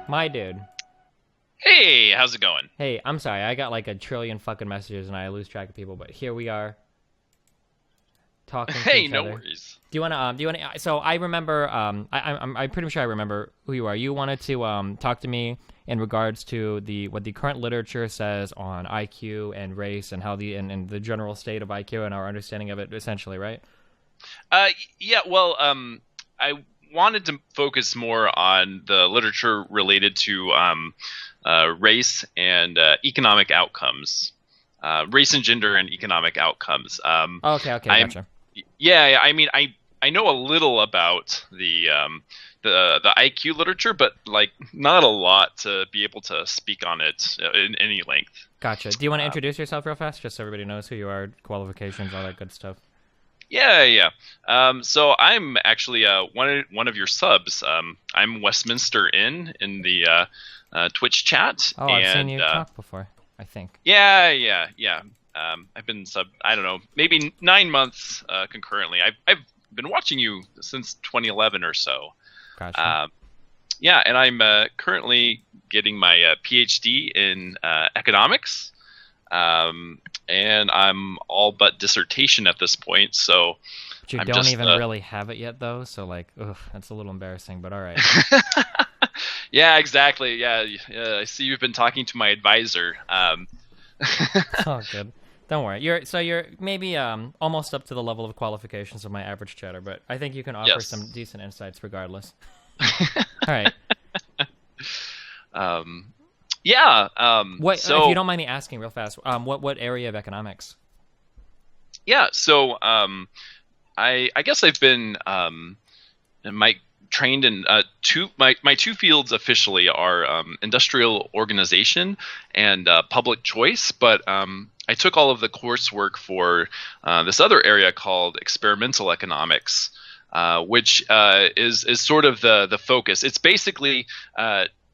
My dude. Hey, how's it going? Hey, I'm sorry. I got like a trillion fucking messages and I lose track of people, but here we are talking to Hey, each no other. worries. Do you want to so I remember I'm pretty sure I remember who you are. You wanted to talk to me in regards to the what the current literature says on IQ and race and how and the general state of IQ and our understanding of it essentially, right? Yeah, well, I wanted to focus more on the literature related to race and economic outcomes, race and gender and economic outcomes. Okay, I'm, gotcha. yeah, I mean, I know a little about the IQ literature, but like not a lot to be able to speak on it in any length. Gotcha. Do you want to Uh, introduce yourself real fast just so everybody knows who you are, qualifications, all that good stuff? Yeah. So I'm actually one of your subs. I'm Westminster in the Twitch chat, Oh, I've seen and you talk before, I think. yeah. I've been sub. I don't know, maybe 9 months concurrently. I've been watching you since 2011 or so. Gotcha. Um, yeah, and I'm currently getting my PhD in economics. And I'm all but dissertation at this point, so But you I'm don't just even really have it yet, though. So like, ugh, that's a little embarrassing. But all right. yeah, exactly. Yeah, I see you've been talking to my advisor. It's all good. Don't worry. You're maybe almost up to the level of qualifications of my average chatter, but I think you can offer some Yes. decent insights regardless. All right. um, yeah. What if you So don't mind me asking real fast? What area of economics? yeah. So I guess I've been my trained in my two fields officially are industrial organization and public choice, but I took all of the coursework for this other area called experimental economics, which is sort of the focus. It's basically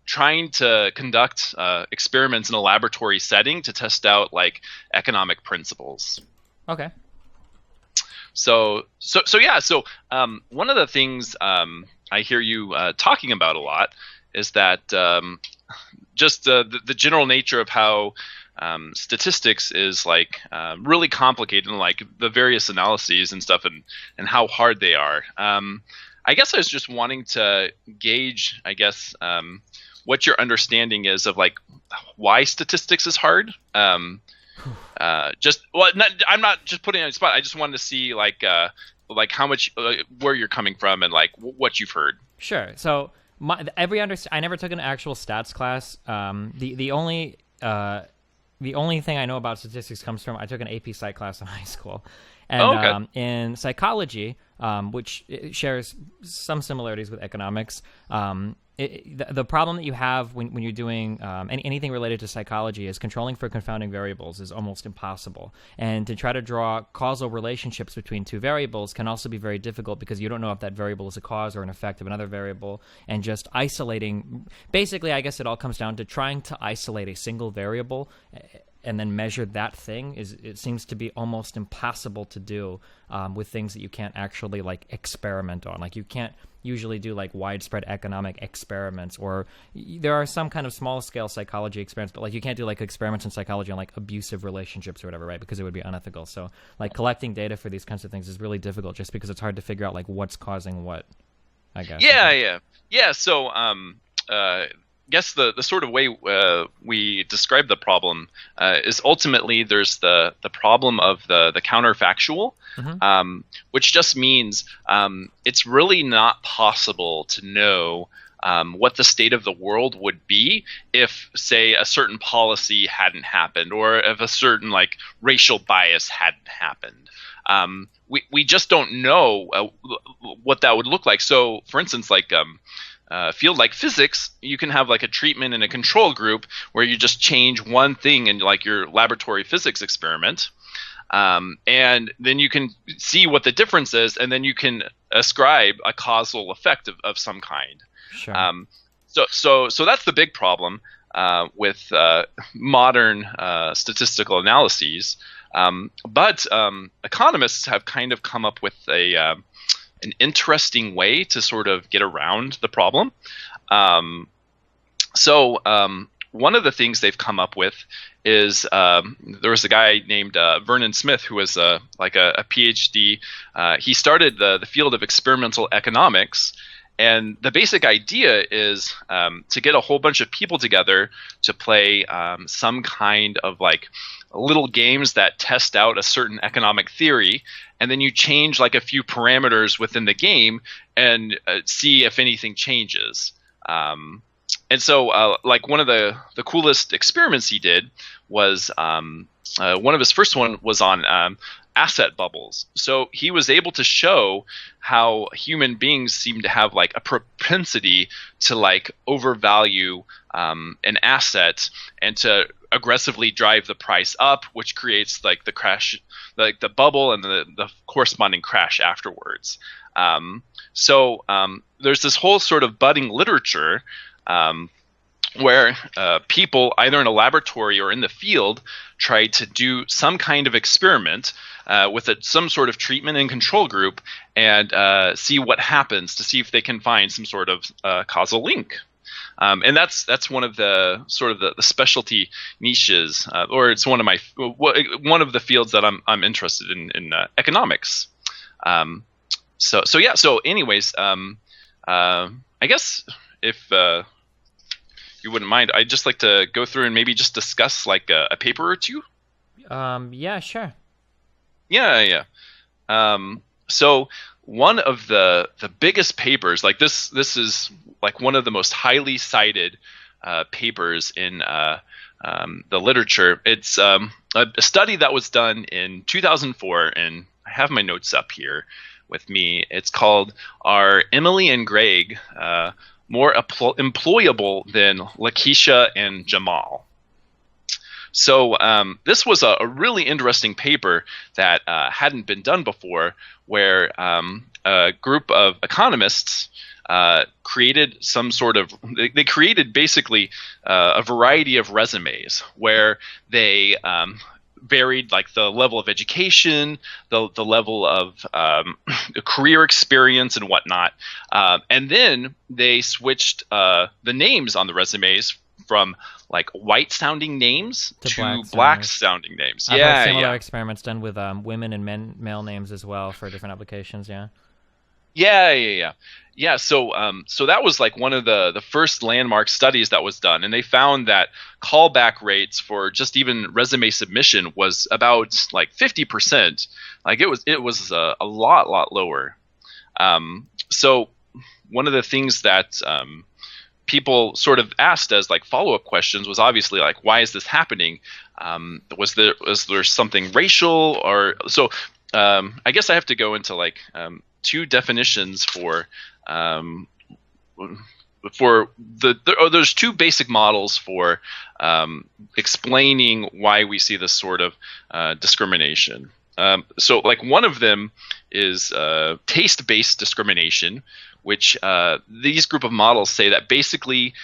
trying to conduct experiments in a laboratory setting to test out like economic principles. Okay. So yeah. So one of the things I hear you talking about a lot is that just the general nature of how statistics is like really complicated and like the various analyses and stuff and how hard they are. I guess I was just wanting to gauge, I guess, what your understanding is of like why statistics is hard. Just well, I'm not just putting it on the spot. I just wanted to see like how much where you're coming from and like what you've heard. Sure. So I never took an actual stats class. The only thing I know about statistics comes from I took an AP Psych class in high school, and Oh, okay. in psychology, which shares some similarities with economics. The problem that you have when you're doing anything related to psychology is controlling for confounding variables is almost impossible. And to try to draw causal relationships between two variables can also be very difficult because you don't know if that variable is a cause or an effect of another variable. And just isolating, basically, I guess it all comes down to trying to isolate a single variable and then measure that thing it seems to be almost impossible to do with things that you can't actually like experiment on. Like you can't usually do like widespread economic experiments, or there are some kind of small scale psychology experiments, but like you can't do like experiments in psychology on like abusive relationships or whatever, right? Because it would be unethical. So like collecting data for these kinds of things is really difficult just because it's hard to figure out like what's causing what, I guess. I Yeah, think. yeah. So guess the sort of way we describe the problem is ultimately there's the problem of the counterfactual, Mm-hmm. which just means it's really not possible to know what the state of the world would be if, say, a certain policy hadn't happened, or if a certain like racial bias hadn't happened. We just don't know what that would look like. So, for instance, like field like physics, you can have like a treatment and a control group where you just change one thing in like your laboratory physics experiment, and then you can see what the difference is, and then you can ascribe a causal effect of some kind. Sure. Um, so that's the big problem with modern statistical analyses. But economists have kind of come up with an interesting way to sort of get around the problem. Um, So one of the things they've come up with is there was a guy named Vernon Smith who was like a PhD. He started the field of experimental economics, and the basic idea is to get a whole bunch of people together to play some kind of like little games that test out a certain economic theory, and then you change like a few parameters within the game and see if anything changes. And so, like one of the coolest experiments he did was one of his first one was on asset bubbles. So he was able to show how human beings seem to have like a propensity to like overvalue an asset and to aggressively drive the price up, which creates like the crash, like the bubble and the corresponding crash afterwards. So there's this whole sort of budding literature where people, either in a laboratory or in the field, try to do some kind of experiment with some sort of treatment and control group and see what happens, to see if they can find some sort of causal link. And that's one of the sort of the specialty niches, or it's one of the fields that I'm interested in economics. So yeah. So anyways, I guess if you wouldn't mind, I'd just like to go through and maybe just discuss like a paper or two. Yeah, sure. Yeah. So one of the biggest papers, like this is like one of the most highly cited papers in the literature. It's a study that was done in 2004, and I have my notes up here with me. It's called "Are Emily and Greg More Employable Than Lakeisha and Jamal?" So this was a really interesting paper that hadn't been done before, where a group of economists created some sort of – they created basically a variety of resumes where they varied like the level of education, the level of career experience and whatnot. And then they switched the names on the resumes from like white sounding names to black sounding names. I've heard similar experiments done with women and male names as well for different applications. Yeah. So that was like one of the first landmark studies that was done, and they found that callback rates for just even resume submission was about like 50%. Like it was a lot lower. So one of the things that people sort of asked as like follow-up questions was obviously like, why is this happening? Was there something racial or so? I guess I have to go into like two definitions for there's two basic models for explaining why we see this sort of discrimination. So like one of them is taste-based discrimination, which these group of models say that basically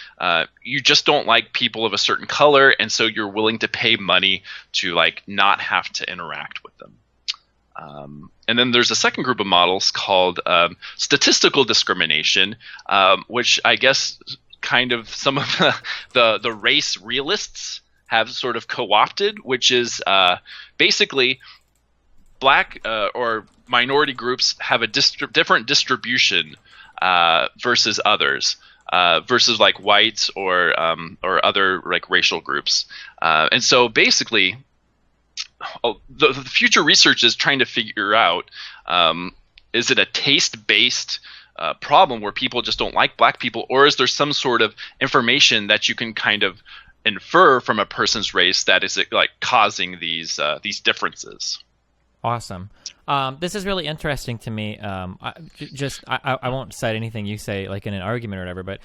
you just don't like people of a certain color, and so you're willing to pay money to like not have to interact with them. And then there's a second group of models called statistical discrimination, which I guess kind of some of the race realists have sort of co-opted, which is basically black or minority groups have a different distribution versus others, versus like whites or other like racial groups. And so basically, the future research is trying to figure out, is it a taste-based problem where people just don't like black people, or is there some sort of information that you can kind of infer from a person's race that is like causing these differences? Awesome. This is really interesting to me. I won't cite anything you say like in an argument or whatever, but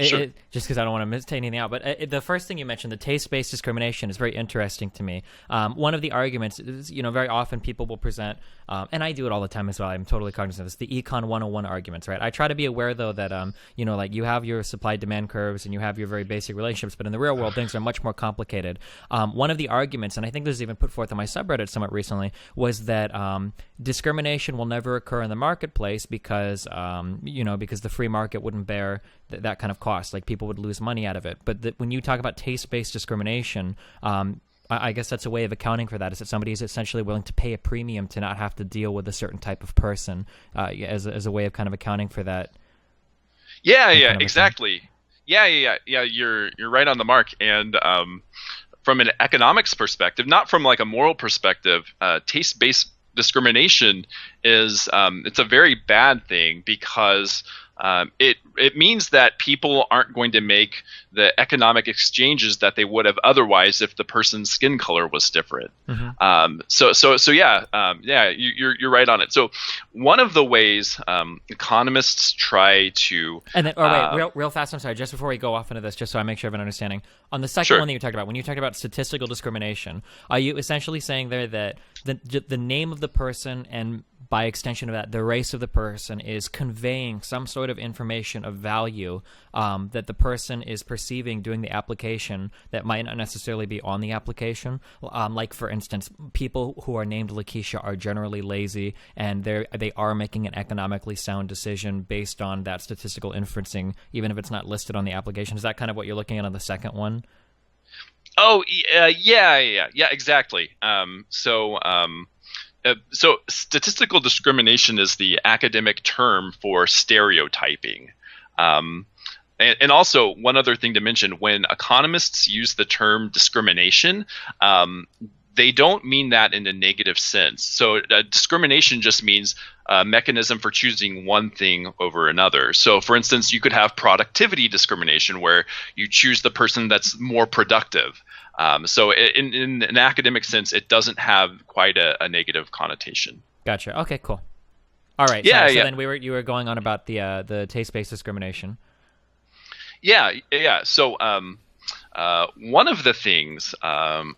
Sure. Just because I don't want to mistake anything out. But the first thing you mentioned, the taste-based discrimination, is very interesting to me. One of the arguments is, very often people will present, and I do it all the time as well. I'm totally cognizant of this, the Econ 101 arguments, right? I try to be aware, though, that, like you have your supply-demand curves and you have your very basic relationships, but in the real world, things are much more complicated. One of the arguments, and I think this was even put forth on my subreddit somewhat recently, was that discrimination will never occur in the marketplace because because the free market wouldn't bear that kind of cost. Like, people would lose money out of it. But when you talk about taste-based discrimination, I guess that's a way of accounting for that, is that somebody is essentially willing to pay a premium to not have to deal with a certain type of person, as a way of kind of accounting for that. Yeah, exactly. Yeah. You're right on the mark. And from an economics perspective, not from like a moral perspective, taste-based discrimination is it's a very bad thing, because it means that people aren't going to make the economic exchanges that they would have otherwise if the person's skin color was different. Mm-hmm. You're right on it. So one of the ways economists try to wait, real fast. I'm sorry, just before we go off into this, just so I make sure I have an understanding. On the second one that you talked about, when you talked about statistical discrimination, are you essentially saying there that the name of the person, and by extension of that, the race of the person, is conveying some sort of information of value that the person is perceiving doing the application that might not necessarily be on the application? Like, for instance, people who are named Lakeisha are generally lazy, and they are making an economically sound decision based on that statistical inferencing, even if it's not listed on the application. Is that kind of what you're looking at on the second one? Oh, yeah, exactly. So statistical discrimination is the academic term for stereotyping. And also, one other thing to mention, when economists use the term discrimination, they don't mean that in a negative sense. So discrimination just means a mechanism for choosing one thing over another. So, for instance, you could have productivity discrimination, where you choose the person that's more productive. So in an academic sense, it doesn't have quite a negative connotation. Gotcha. Okay, cool. All right. So then you were going on about the taste-based discrimination. Yeah. So one of the things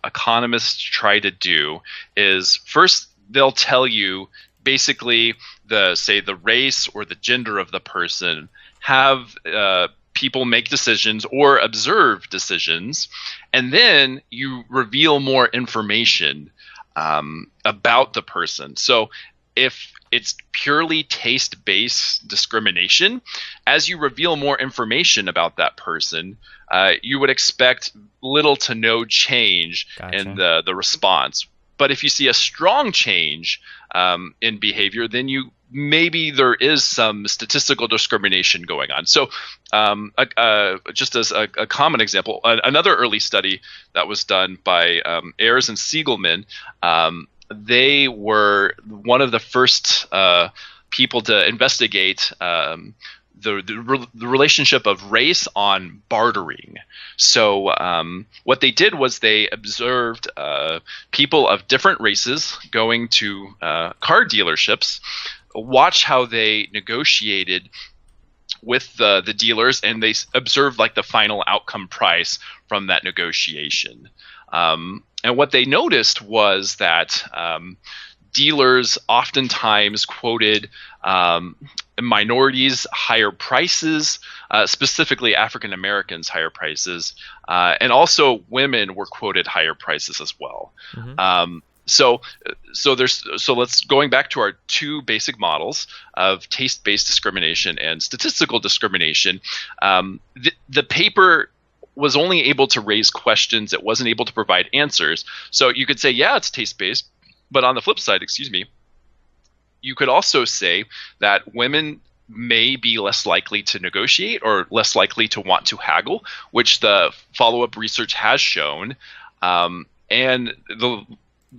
economists try to do is, first they'll tell you basically the race or the gender of the person, have people make decisions or observe decisions, and then you reveal more information about the person. So if it's purely taste-based discrimination, as you reveal more information about that person, you would expect little to no change in the response. But if you see a strong change in behavior, then maybe there is some statistical discrimination going on. So just as a common example, another early study that was done by Ayers and Siegelman, they were one of the first people to investigate the relationship of race on bartering. So what they did was they observed people of different races going to car dealerships, watch how they negotiated with the dealers, and they observed like the final outcome price from that negotiation. And what they noticed was that dealers oftentimes quoted minorities higher prices, specifically African Americans higher prices, and also women were quoted higher prices as well. Mm-hmm. So let's going back to our two basic models of taste-based discrimination and statistical discrimination. The paper was only able to raise questions; it wasn't able to provide answers. So you could say, yeah, it's taste-based, but on the flip side, you could also say that women may be less likely to negotiate or less likely to want to haggle, which the follow-up research has shown. And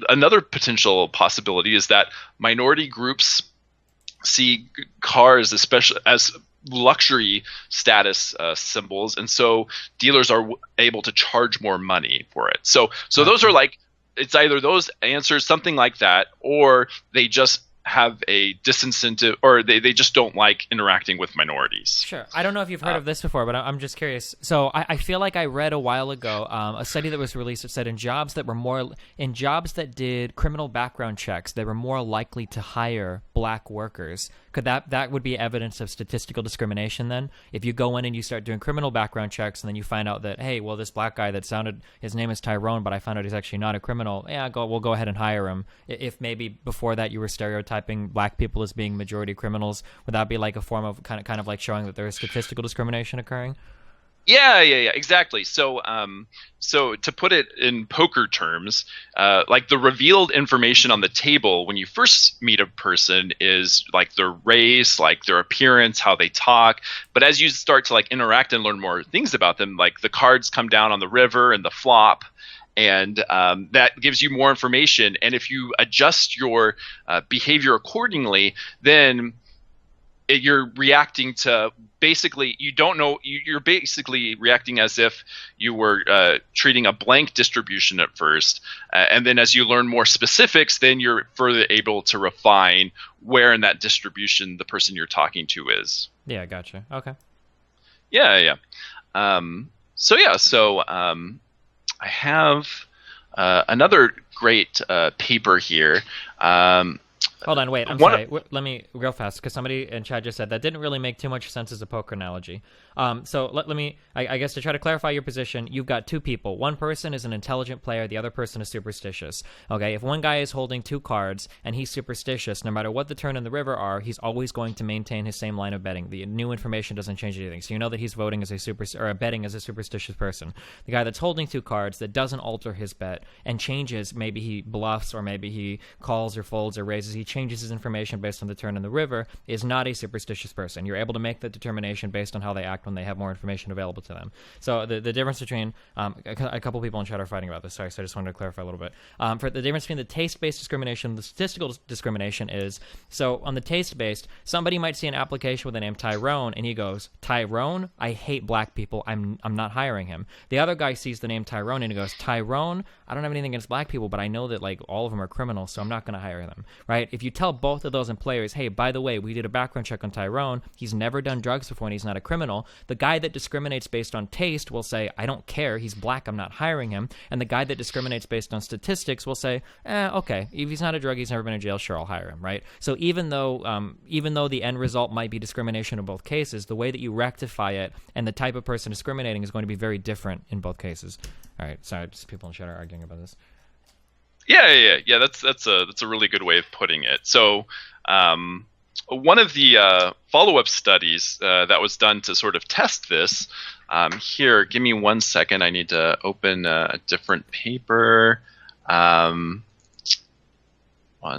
another potential possibility is that minority groups see cars especially as luxury status symbols, and so dealers are able to charge more money for it. So those are like, it's either those answers, something like that, or they just have a disincentive, or they just don't like interacting with minorities. Sure. I don't know if you've heard of this before, but I'm just curious. So I feel like I read a while ago a study that was released that said in jobs that did criminal background checks, they were more likely to hire black workers. Could that would be evidence of statistical discrimination then? If you go in and you start doing criminal background checks and then you find out that, hey, well, this black guy his name is Tyrone, but I found out he's actually not a criminal. Yeah, we'll go ahead and hire him. If maybe before that you were stereotyping stereotyping black people as being majority criminals, would that be like a form of kind of like showing that there is statistical discrimination occurring? Yeah, exactly. So to put it in poker terms, like the revealed information on the table when you first meet a person is like their race, like their appearance, how they talk. But as you start to like interact and learn more things about them, like the cards come down on the river and the flop, and that gives you more information. And if you adjust your behavior accordingly, then you're reacting to basically you don't know you're basically reacting as if you were treating a blank distribution at first, and then as you learn more specifics, then you're further able to refine where in that distribution the person you're talking to is. Yeah, gotcha. Okay. Yeah. So I have another great paper here. Hold on, wait. I'm sorry. Let me real fast because somebody in chat just said that didn't really make too much sense as a poker analogy. So let me, I guess, to try to clarify your position, you've got two people. One person is an intelligent player. The other person is superstitious. Okay, if one guy is holding two cards and he's superstitious, no matter what the turn and the river are, he's always going to maintain his same line of betting. The new information doesn't change anything. So you know that he's voting as a betting as a superstitious person. The guy that's holding two cards that doesn't alter his bet and changes, maybe he bluffs or maybe he calls or folds or raises, he changes his information based on the turn in the river, is not a superstitious person. You're able to make that determination based on how they act when they have more information available to them. So the difference between a couple people in chat are fighting about this. Sorry, so I just wanted to clarify a little bit. For the difference between the taste-based discrimination and the statistical discrimination is, so on the taste-based, somebody might see an application with the name Tyrone and he goes, Tyrone, I hate black people, I'm not hiring him. The other guy sees the name Tyrone and he goes, Tyrone, I don't have anything against black people, but I know that like all of them are criminals, so I'm not going to hire them, right? If you tell both of those employers, hey, by the way, we did a background check on Tyrone, he's never done drugs before and he's not a criminal, the guy that discriminates based on taste will say, I don't care, he's black, I'm not hiring him. And the guy that discriminates based on statistics will say, okay, if he's not a drug, he's never been in jail, sure, I'll hire him, right? So even though the end result might be discrimination in both cases, the way that you rectify it and the type of person discriminating is going to be very different in both cases. All right, sorry, just people in chat are arguing about this. Yeah. That's a really good way of putting it. So, one of the follow-up studies that was done to sort of test this. Here, give me 1 second. I need to open a different paper. 1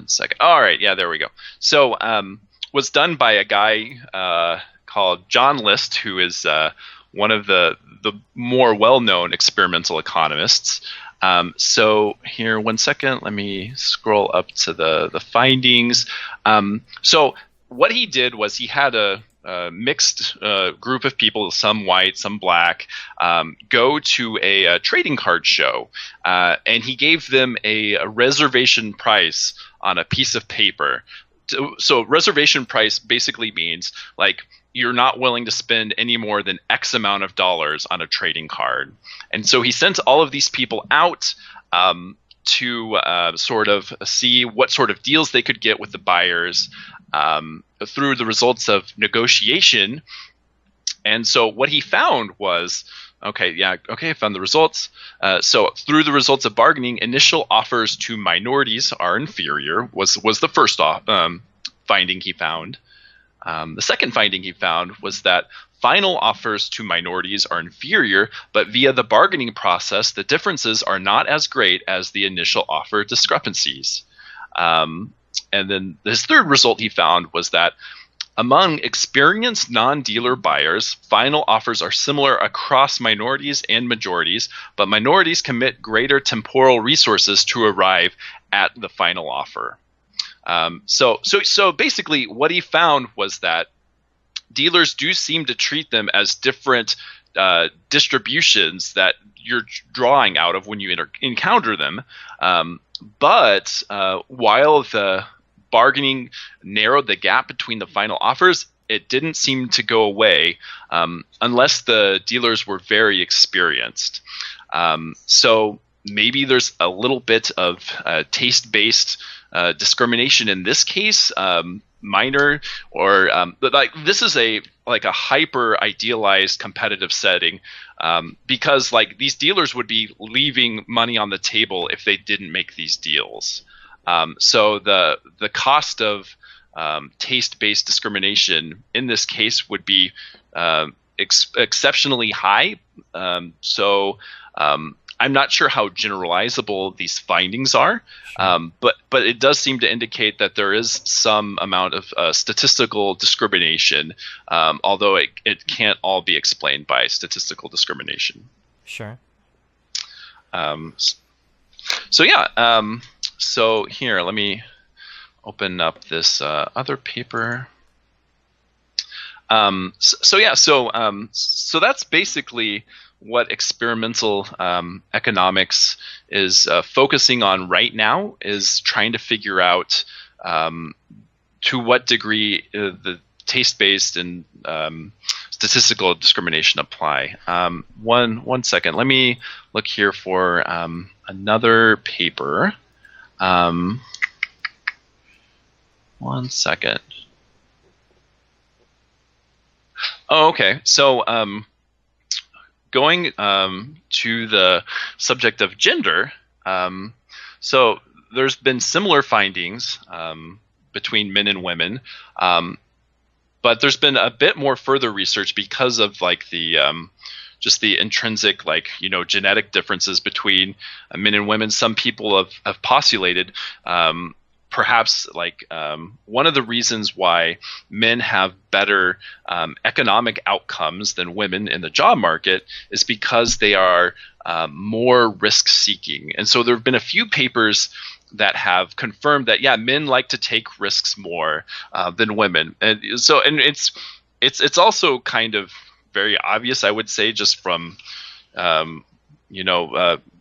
second. All right. Yeah, there we go. So, was done by a guy called John List, who is one of the more well-known experimental economists. So here, 1 second, let me scroll up to the findings. So what he did was he had a mixed group of people, some white, some black, go to a trading card show, and he gave them a reservation price on a piece of paper. So reservation price basically means like you're not willing to spend any more than X amount of dollars on a trading card. And so he sent all of these people out to sort of see what sort of deals they could get with the buyers through the results of negotiation. And so what he found was, I found the results. So through the results of bargaining, initial offers to minorities are inferior, was the first finding he found. The second finding he found was that final offers to minorities are inferior, but via the bargaining process, the differences are not as great as the initial offer discrepancies. And then his third result he found was that among experienced non-dealer buyers, final offers are similar across minorities and majorities, but minorities commit greater temporal resources to arrive at the final offer. So basically what he found was that dealers do seem to treat them as different distributions that you're drawing out of when you encounter them. But while the bargaining narrowed the gap between the final offers, it didn't seem to go away unless the dealers were very experienced. So maybe there's a little bit of taste-based discrimination in this case, minor, or but like this is a hyper idealized competitive setting, because like these dealers would be leaving money on the table if they didn't make these deals. So the cost of taste-based discrimination in this case would be exceptionally high. So I'm not sure how generalizable these findings are, Sure. but it does seem to indicate that there is some amount of statistical discrimination, although it can't all be explained by statistical discrimination. Sure. Um, so yeah, so here, let me open up this other paper. So that's basically what experimental economics is focusing on right now, is trying to figure out to what degree the taste-based and statistical discrimination apply. One second, let me look here for another paper. One second. Oh, okay. So going to the subject of gender, so there's been similar findings between men and women, but there's been a bit more further research because of like the just the intrinsic genetic differences between men and women. Some people have postulated perhaps one of the reasons why men have better economic outcomes than women in the job market is because they are more risk seeking. And so there have been a few papers that have confirmed that, yeah, men like to take risks more than women. And it's also kind of very obvious, I would say, just from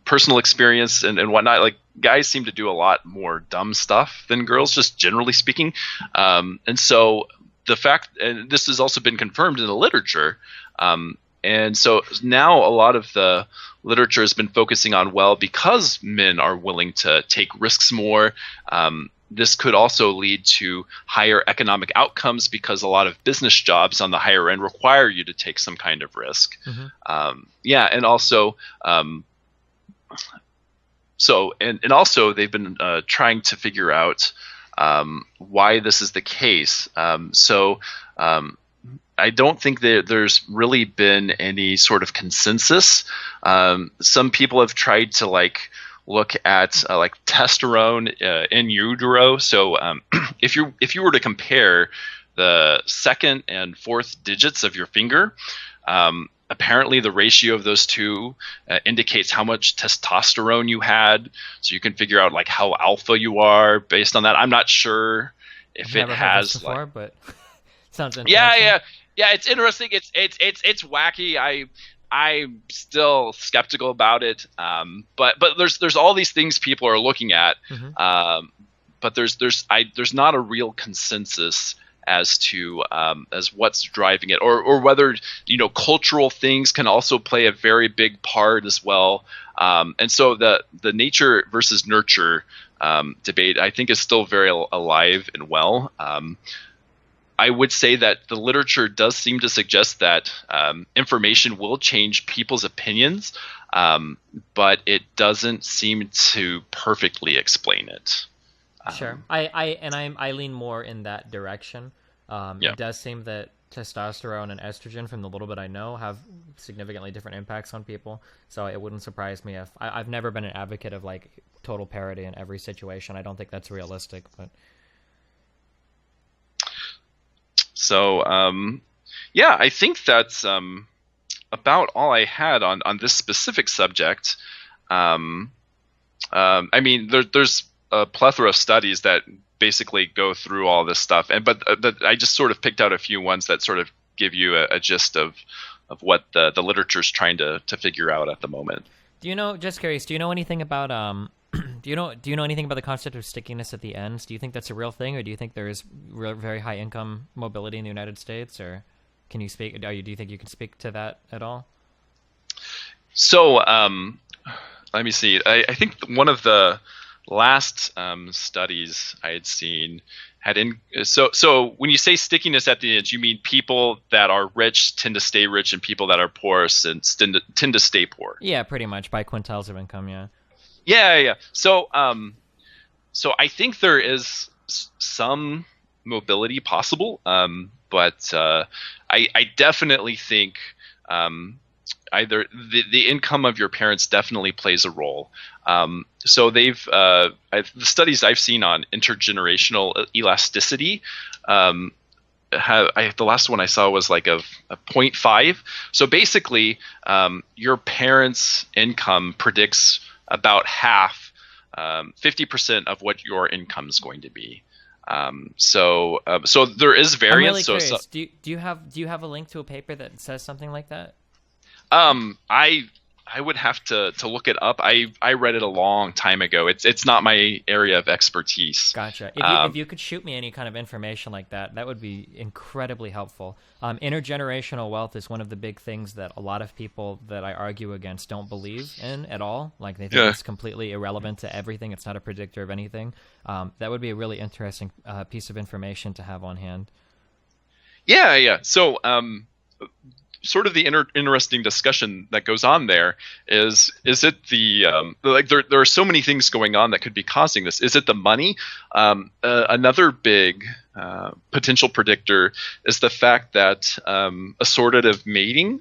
personal experience and whatnot. Like, guys seem to do a lot more dumb stuff than girls, just generally speaking. And so the fact, and this has also been confirmed in the literature, and so now a lot of the literature has been focusing on, well, because men are willing to take risks more, this could also lead to higher economic outcomes because a lot of business jobs on the higher end require you to take some kind of risk. Mm-hmm. And also, and also they've been trying to figure out why this is the case. I don't think that there's really been any sort of consensus. Some people have tried to look at testosterone in utero. So if you were to compare the second and fourth digits of your finger, apparently the ratio of those two indicates how much testosterone you had. So you can figure out how alpha you are based on that. I'm not sure if I've never it heard has this before, but sounds interesting. Yeah, it's interesting. It's wacky. I'm still skeptical about it. But there's all these things people are looking at. Mm-hmm. But there's not a real consensus as to as what's driving it, or whether cultural things can also play a very big part as well. And so the nature versus nurture debate, I think, is still very alive and well. I would say that the literature does seem to suggest that information will change people's opinions, but it doesn't seem to perfectly explain it. Sure. I lean more in that direction. Yeah. It does seem that testosterone and estrogen, from the little bit I know, have significantly different impacts on people. So it wouldn't surprise me if I've never been an advocate of total parity in every situation. I don't think that's realistic, but. So, I think that's about all I had on this specific subject. I mean, there's a plethora of studies that basically go through all this stuff, but I just sort of picked out a few ones that sort of give you a gist of what the literature's trying to figure out at the moment. Just curious, do you know anything about do you know anything about the concept of stickiness at the ends? Do you think that's a real thing, or do you think there is very high income mobility in the United States, or can you speak? Do you think you can speak to that at all? So let me see. I think one of the last studies I had seen had so when you say stickiness at the end, you mean people that are rich tend to stay rich, and people that are poor tend to stay poor. Yeah, pretty much by quintiles of income. Yeah. Yeah. So So I think there is some mobility possible, but I definitely think either the income of your parents definitely plays a role. So the studies I've seen on intergenerational elasticity. The last one I saw was like a 0.5. So basically, your parents' income predicts about half, 50% of what your income is going to be. So there is I'm really variance. curious. Do you have a link to a paper that says something like that? I would have to look it up. I read it a long time ago. It's not my area of expertise. Gotcha. If you could shoot me any kind of information like that, that would be incredibly helpful. Intergenerational wealth is one of the big things that a lot of people that I argue against don't believe in at all. Like they think it's completely irrelevant to everything. It's not a predictor of anything. That would be a really interesting piece of information to have on hand. Yeah. So sort of the interesting discussion that goes on there is it the like there are so many things going on that could be causing this. Is it the money? Another big potential predictor is the fact that assortative mating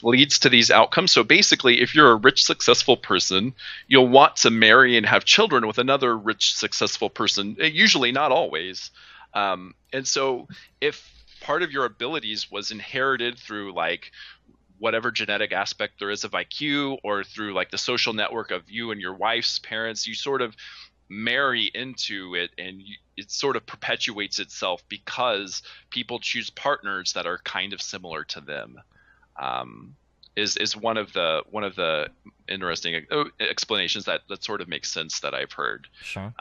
leads to these outcomes. So basically, if you're a rich, successful person, you'll want to marry and have children with another rich, successful person. Usually, not always. And so if part of your abilities was inherited through like whatever genetic aspect there is of IQ, or through like the social network of you and your wife's parents, you sort of marry into it, and it sort of perpetuates itself because people choose partners that are kind of similar to them. Is one of the interesting explanations that sort of makes sense that I've heard. Sure.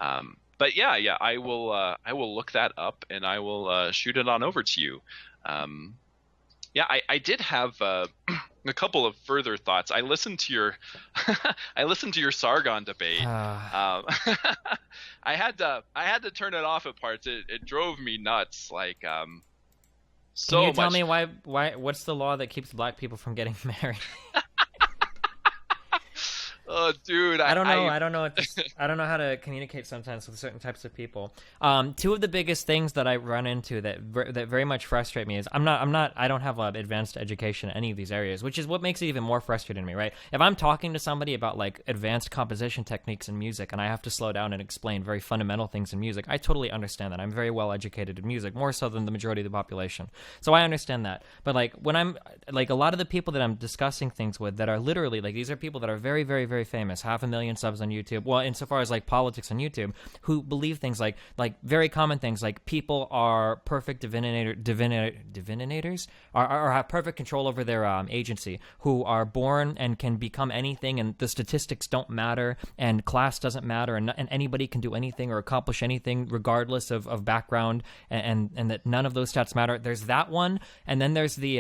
But yeah, I will look that up, and I will shoot it on over to you. Yeah, I did have a couple of further thoughts. I listened to your Sargon debate. I had to turn it off at parts. It drove me nuts. Like so Can you much. tell me why? What's the law that keeps black people from getting married? Oh, dude, I don't know. I don't know. I don't know how to communicate sometimes with certain types of people. Two of the biggest things that I run into that very much frustrate me is I don't have advanced education in any of these areas, which is what makes it even more frustrating to me, right? If I'm talking to somebody about like advanced composition techniques in music, and I have to slow down and explain very fundamental things in music, I totally understand that. I'm very well educated in music, more so than the majority of the population. So I understand that. But like when I'm like a lot of the people that I'm discussing things with that are literally like these are people that are very, very, very famous, 500,000 subs on YouTube. Well, insofar as like politics on YouTube, who believe things like very common things like people are perfect divinators or have perfect control over their agency, who are born and can become anything, and the statistics don't matter, and class doesn't matter, and anybody can do anything or accomplish anything regardless of background, and that none of those stats matter. There's that one, and then there's the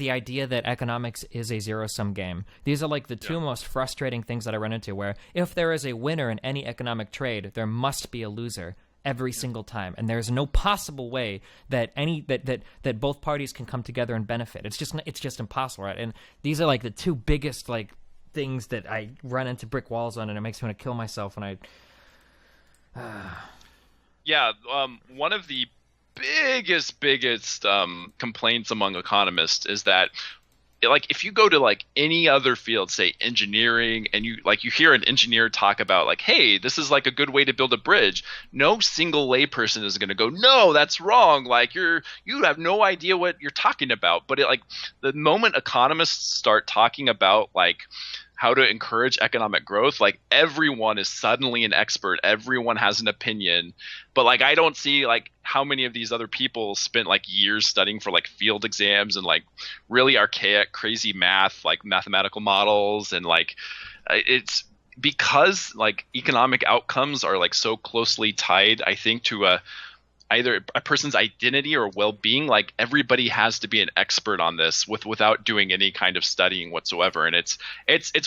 idea that economics is a zero-sum game. These are like the two most frustrating things that I run into, where if there is a winner in any economic trade, there must be a loser every single time, and there's no possible way that that both parties can come together and benefit. It's just impossible, right? And these are like the two biggest like things that I run into brick walls on, and it makes me want to kill myself when Yeah, one of the biggest complaints among economists is that like if you go to like any other field, say engineering, and you hear an engineer talk about like, hey, this is like a good way to build a bridge, no single layperson is going to go, no, that's wrong, like you have no idea what you're talking about. But like the moment economists start talking about like how to encourage economic growth, like everyone is suddenly an expert, everyone has an opinion. But like I don't see like how many of these other people spent like years studying for like field exams and like really archaic crazy math, like mathematical models, and like it's because like economic outcomes are like so closely tied, I think, to either a person's identity or well-being. Like everybody has to be an expert on this without doing any kind of studying whatsoever, and it's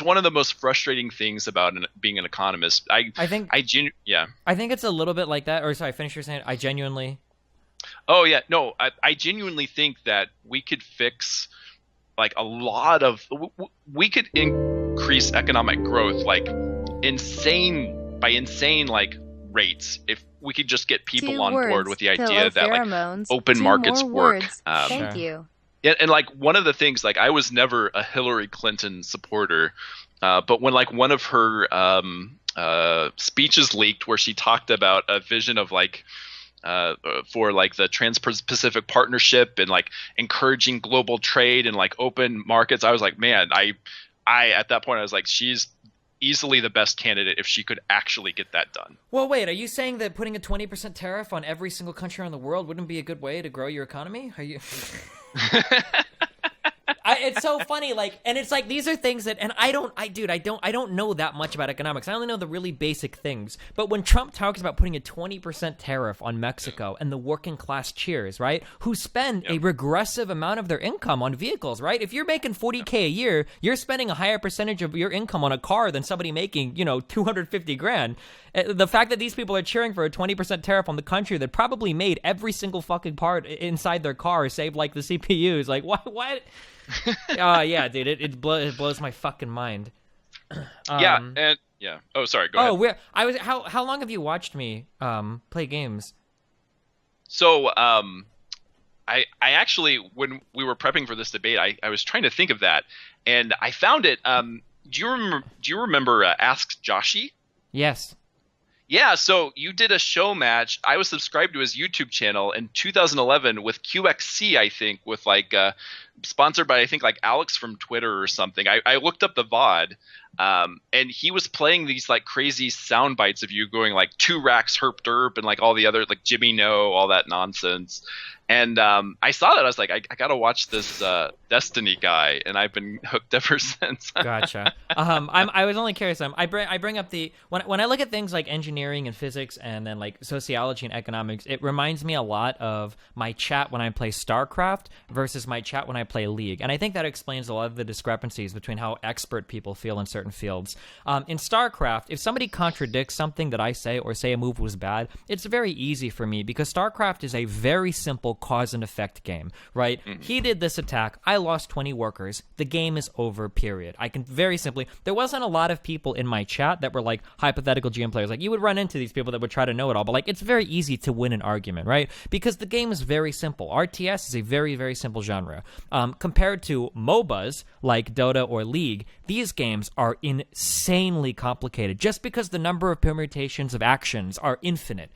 one of the most frustrating things about being an economist. I think it's a little bit like that. Or sorry, finish your saying. I genuinely think that we could fix like a lot of we could increase economic growth like insane by insane like rates if we could just get people 2 on board words. with the idea Pillow that like pheromones. open 2 markets more work. words. Thank Sure. you. Yeah, and like one of the things, like I was never a Hillary Clinton supporter, but when like one of her speeches leaked where she talked about a vision of like for like the Trans-Pacific Partnership and like encouraging global trade and like open markets, I was like, man, I at that point I was like, she's easily the best candidate if she could actually get that done. Well, wait, are you saying that putting a 20% tariff on every single country around the world wouldn't be a good way to grow your economy? Are you? It's so funny, like, and it's like these are things that, and I don't know that much about economics. I only know the really basic things. But when Trump talks about putting a 20% tariff on Mexico and the working class cheers, right, who spend a regressive amount of their income on vehicles, right? If you're making $40K a year, you're spending a higher percentage of your income on a car than somebody making, $250,000. The fact that these people are cheering for a 20% tariff on the country that probably made every single fucking part inside their car, save like the CPUs, like what? Yeah, dude, it blows my fucking mind. Oh, sorry, go ahead. How long have you watched me play games? So I actually, when we were prepping for this debate, I was trying to think of that, and I found it. Do you remember Ask Joshi? Yes. Yeah, so you did a show match. I was subscribed to his YouTube channel in 2011 with QXC, I think, with like sponsored by I think like Alex from Twitter or something. I looked up the VOD, and he was playing these like crazy sound bites of you going like 2 racks herp derp and like all the other like Jimmy No, all that nonsense. And I saw that. I was like, I got to watch this Destiny guy, and I've been hooked ever since. Gotcha. I was only curious. I bring up when I look at things like engineering and physics and then like sociology and economics, it reminds me a lot of my chat when I play StarCraft versus my chat when I play League. And I think that explains a lot of the discrepancies between how expert people feel in certain fields. In StarCraft, if somebody contradicts something that I say or say a move was bad, it's very easy for me because StarCraft is a very simple cause and effect game, right? Mm-hmm. He did this attack. I lost 20 workers. The game is over, period. I can very simply, there wasn't a lot of people in my chat that were like hypothetical GM players. Like you would run into these people that would try to know it all, but like it's very easy to win an argument, right? Because the game is very simple. RTS is a very, very simple genre. Compared to MOBAs like Dota or League, these games are insanely complicated just because the number of permutations of actions are infinite.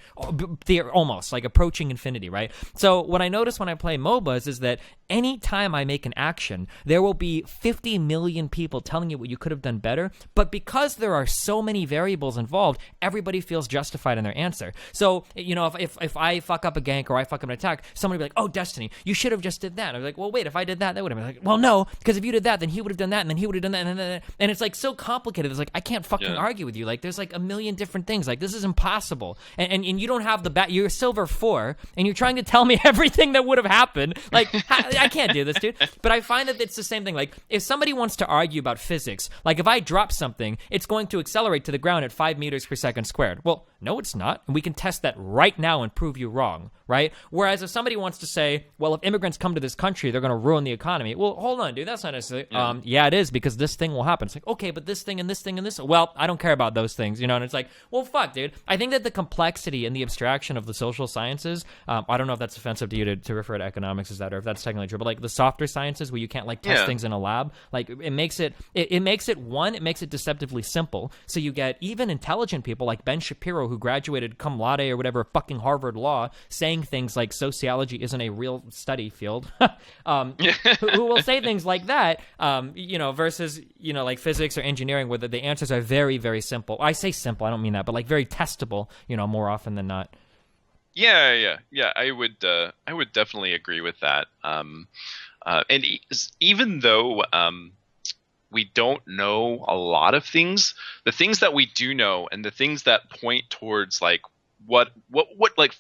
They're almost like approaching infinity, right? So what I notice when I play MOBAs is that anytime I make an action, there will be 50 million people telling you what you could have done better, but because there are so many variables involved, everybody feels justified in their answer. So, if I fuck up a gank or I fuck up an attack, somebody will be like, oh, Destiny, you should have just did that. I was like, well, wait, if I did that, that would have been like, well, no, because if you did that, then he would have done that, and then he would have done that, and it's like so complicated. It's like, I can't fucking argue with you. Like, there's like a million different things. Like, this is impossible. And you don't have you're silver 4, and you're trying to tell me everything that would have happened. Like, I can't do this, dude. But I find that it's the same thing. Like, if somebody wants to argue about physics, like if I drop something, it's going to accelerate to the ground at 5 meters per second squared. Well, no, it's not. And we can test that right now and prove you wrong, right? Whereas if somebody wants to say, well, if immigrants come to this country, they're going to ruin the economy. Well, hold on, dude. That's not necessarily. Yeah, it is, because this thing will happen. It's like, okay, but this thing and this thing and this. Well, I don't care about those things, And it's like, well, fuck, dude. I think that the complexity and the abstraction of the social sciences, I don't know if that's offensive to you to refer to economics as that, or if that's technically true, but like the softer sciences where you can't like test things in a lab, like it makes it deceptively simple. So you get even intelligent people like Ben Shapiro, who graduated cum laude or whatever fucking Harvard Law, saying things like sociology isn't a real study field, who will say things like that, versus, like physics or engineering, where the answers are very, very simple. I say simple, I don't mean that, but like very testable, more often than not. Yeah. I would definitely agree with that. And even though we don't know a lot of things, the things that we do know and the things that point towards like what like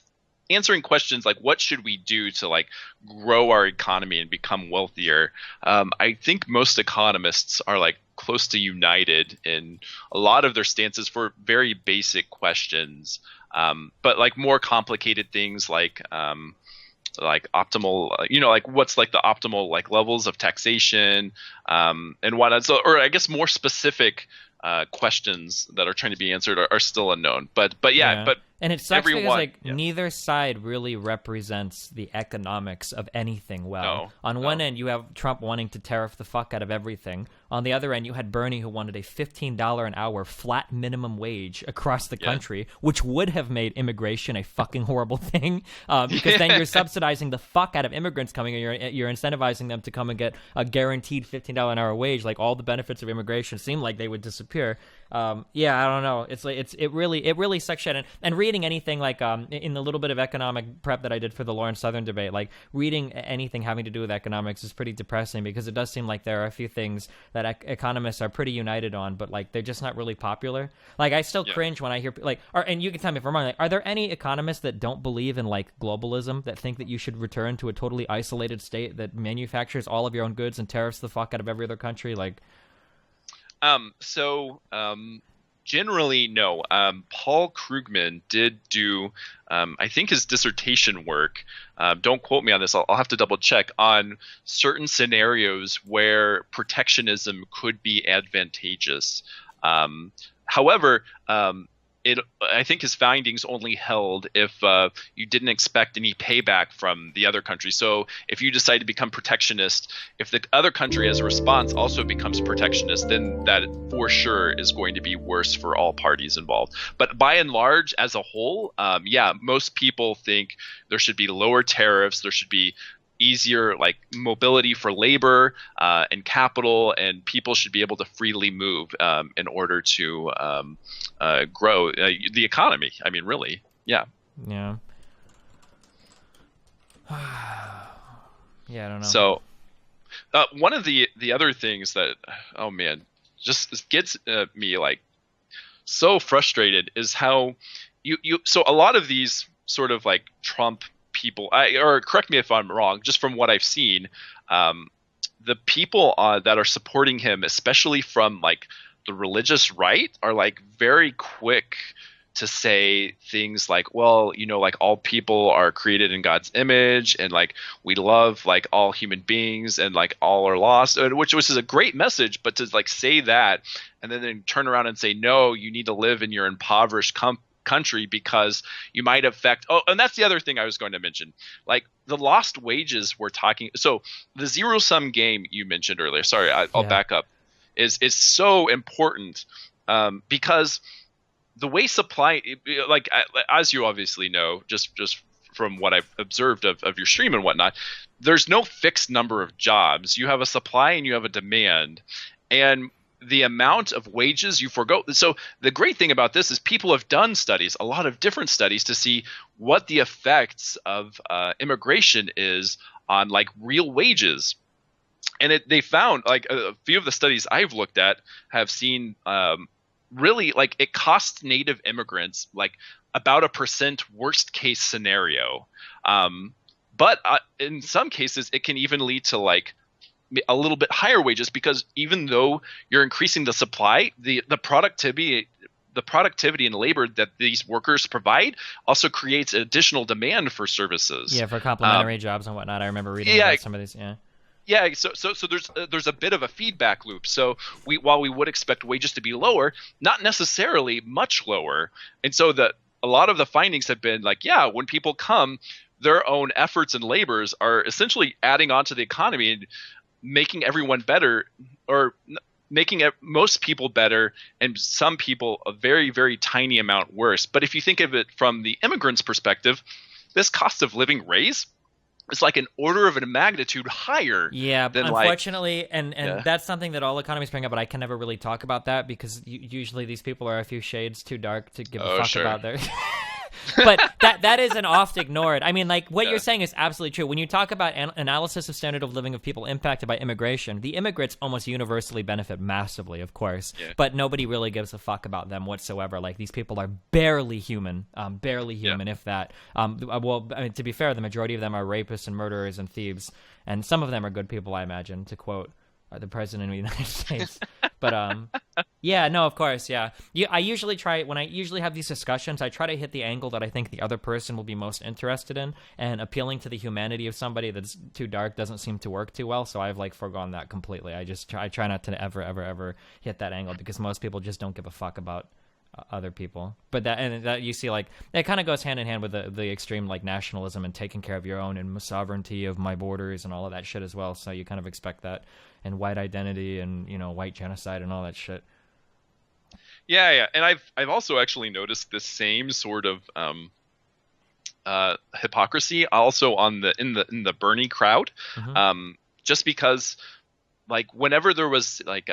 answering questions like what should we do to like grow our economy and become wealthier, I think most economists are like close to united in a lot of their stances for very basic questions, but like more complicated things like optimal, like what's like the optimal like levels of taxation, and whatnot. So, or I guess more specific questions that are trying to be answered are still unknown. But yeah, but and it sucks because everyone, like neither side really represents the economics of anything well. On one end, you have Trump wanting to tariff the fuck out of everything. On the other end, you had Bernie who wanted a $15 an hour flat minimum wage across the country, which would have made immigration a fucking horrible thing because then you're subsidizing the fuck out of immigrants coming and you're incentivizing them to come and get a guaranteed $15 an hour wage. Like all the benefits of immigration seem like they would disappear. I don't know. It's like it really sucks shit. And reading anything like in the little bit of economic prep that I did for the Lawrence Southern debate, like reading anything having to do with economics is pretty depressing because it does seem like there are a few things that economists are pretty united on, but like they're just not really popular. Like I still cringe when I hear and you can tell me if I'm wrong. Like, are there any economists that don't believe in like globalism, that think that you should return to a totally isolated state that manufactures all of your own goods and tariffs the fuck out of every other country? Like. Generally, no. Paul Krugman did do, I think his dissertation work, don't quote me on this, I'll have to double check, on certain scenarios where protectionism could be advantageous. However, I think his findings only held if you didn't expect any payback from the other country. So if you decide to become protectionist, if the other country as a response also becomes protectionist, then that for sure is going to be worse for all parties involved. But by and large, as a whole, most people think there should be lower tariffs, there should be easier like mobility for labor and capital, and people should be able to freely move in order to grow the economy. I mean, really, yeah. Yeah, I don't know. So one of the other things that, oh man, just gets me like so frustrated is how so a lot of these sort of like Trump people, or correct me if I'm wrong, just from what I've seen, the people that are supporting him, especially from like the religious right, are like very quick to say things like, well, like all people are created in God's image, and like we love like all human beings, and like all are lost, which is a great message. But to like say that and then turn around and say, no, you need to live in your impoverished country because you might affect. Oh, and that's the other thing I was going to mention, like the lost wages we're talking. So the zero sum game you mentioned earlier, sorry, I'll back up, is so important because the way supply, like as you obviously know, just from what I've observed of your stream and whatnot, there's no fixed number of jobs. You have a supply and you have a demand, and the amount of wages you forego. So the great thing about this is people have done studies, a lot of different studies, to see what the effects of immigration is on like real wages. And they found, like a few of the studies I've looked at have seen really like it costs native immigrants like about 1% worst case scenario. But in some cases, it can even lead to like a little bit higher wages, because even though you're increasing the supply, the productivity and labor that these workers provide also creates additional demand for services. Yeah, for complementary jobs and whatnot. I remember reading about some of these. Yeah, so there's a bit of a feedback loop. So while we would expect wages to be lower, not necessarily much lower. And so a lot of the findings have been like, yeah, when people come, their own efforts and labors are essentially adding on to the economy and making everyone better, or making most people better, and some people a very, very tiny amount worse. But if you think of it from the immigrant's perspective, this cost of living raise is like an order of a magnitude higher. Yeah, than unfortunately, and that's something that all economists bring up, but I can never really talk about that because usually these people are a few shades too dark to give a fuck about their... But that isn't oft ignored. I mean, like what you're saying is absolutely true. When you talk about analysis of standard of living of people impacted by immigration, the immigrants almost universally benefit massively, of course, but nobody really gives a fuck about them whatsoever. Like these people are barely human, if that. Well, I mean, to be fair, the majority of them are rapists and murderers and thieves, and some of them are good people, I imagine, to quote the president of the United States. But Yeah, no, of course, yeah. I usually try when I usually have these discussions, I try to hit the angle that I think the other person will be most interested in, and appealing to the humanity of somebody that's too dark doesn't seem to work too well. So I've like foregone that completely. I try not to ever hit that angle because most people just don't give a fuck about other people. But that you see like that kind of goes hand in hand with the extreme like nationalism and taking care of your own and sovereignty of my borders and all of that shit as well. So you kind of expect that, and white identity and white genocide and all that shit. Yeah, yeah, and I've also actually noticed this same sort of hypocrisy also on the in the Bernie crowd, Hmm. just because like whenever there was like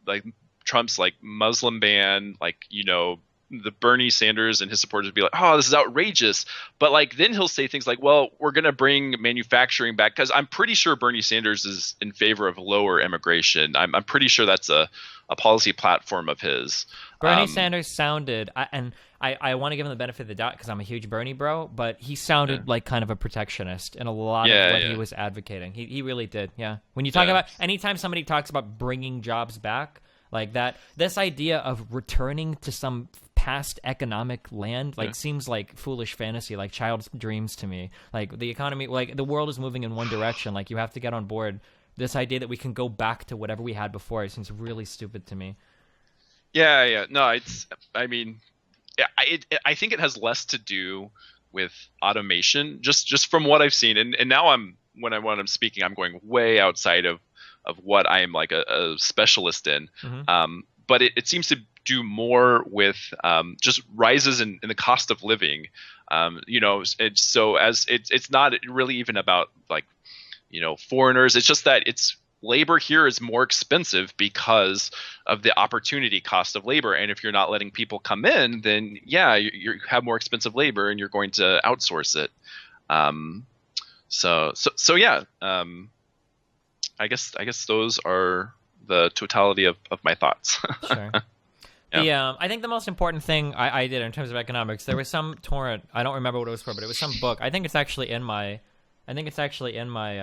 like Trump's like Muslim ban, like the Bernie Sanders and his supporters would be like, "Oh, this is outrageous," but like then he'll say things like, "Well, we're gonna bring manufacturing back," because I'm pretty sure Bernie Sanders is in favor of lower immigration. I'm pretty sure that's a policy platform of his. Bernie Um, Sanders sounded, I want to give him the benefit of the doubt because I'm a huge Bernie bro, but he yeah, sounded like kind of a protectionist in a lot of yeah, what he yeah, was advocating. He really did, yeah. When you talk yeah. about, anytime somebody talks about bringing jobs back, like that, this idea of returning to some past economic land, like, Yeah. seems like foolish fantasy, like child's dreams to me. Like, the economy, like, the world is moving in one direction. Like, you have to get on board. This idea that we can go back to whatever we had before, it seems really stupid to me. Yeah, yeah. No, I mean, yeah, I think it has less to do with automation, just from what I've seen, and now when I'm speaking, I'm going way outside of what I am like a specialist in. Hmm. But it seems to do more with just rises in the cost of living. So as it's not really even about like foreigners. It's just that it's labor here is more expensive because of the opportunity cost of labor. And if you're not letting people come in, then yeah, you have more expensive labor and you're going to outsource it. Um, so yeah. I guess those are the totality of my thoughts. Sure. Yeah. I think the most important thing I did in terms of economics, there was some torrent. I don't remember what it was for, but it was some book. I think it's actually in my. I think it's actually in my.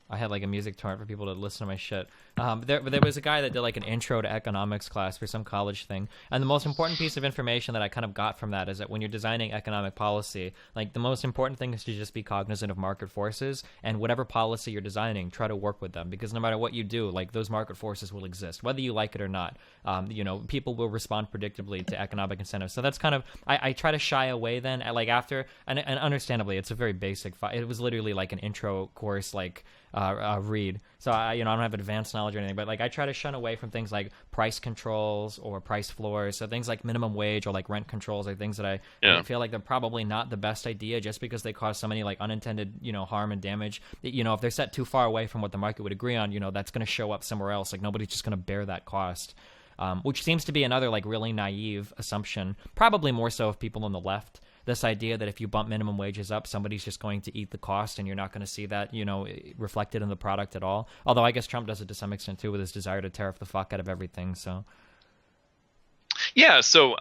I had like a music torrent for people to listen to my shit. There was a guy that did like an intro to economics class for some college thing, and the most important piece of information that I kind of got from that is that when you're designing economic policy, like the most important thing is to just be cognizant of market forces, and whatever policy you're designing, try to work with them, because no matter what you do, like those market forces will exist, whether you like it or not. People will respond predictably to economic incentives. So that's kind of I try to shy away then, like after, and understandably, it's a very basic. It was literally like an intro course, like. Read. So I don't have advanced knowledge or anything, but like I try to shun away from things like price controls or price floors. So things like minimum wage or like rent controls are things that I Yeah. feel like they're probably not the best idea, just because they cause so many like unintended harm and damage. If they're set too far away from what the market would agree on, that's going to show up somewhere else. Like nobody's just going to bear that cost. Which seems to be another like really naive assumption, probably more so of people on the left. This idea that if you bump minimum wages up, somebody's just going to eat the cost, and you're not going to see that reflected in the product at all. Although I guess Trump does it to some extent too, with his desire to tariff the fuck out of everything. So Yeah. So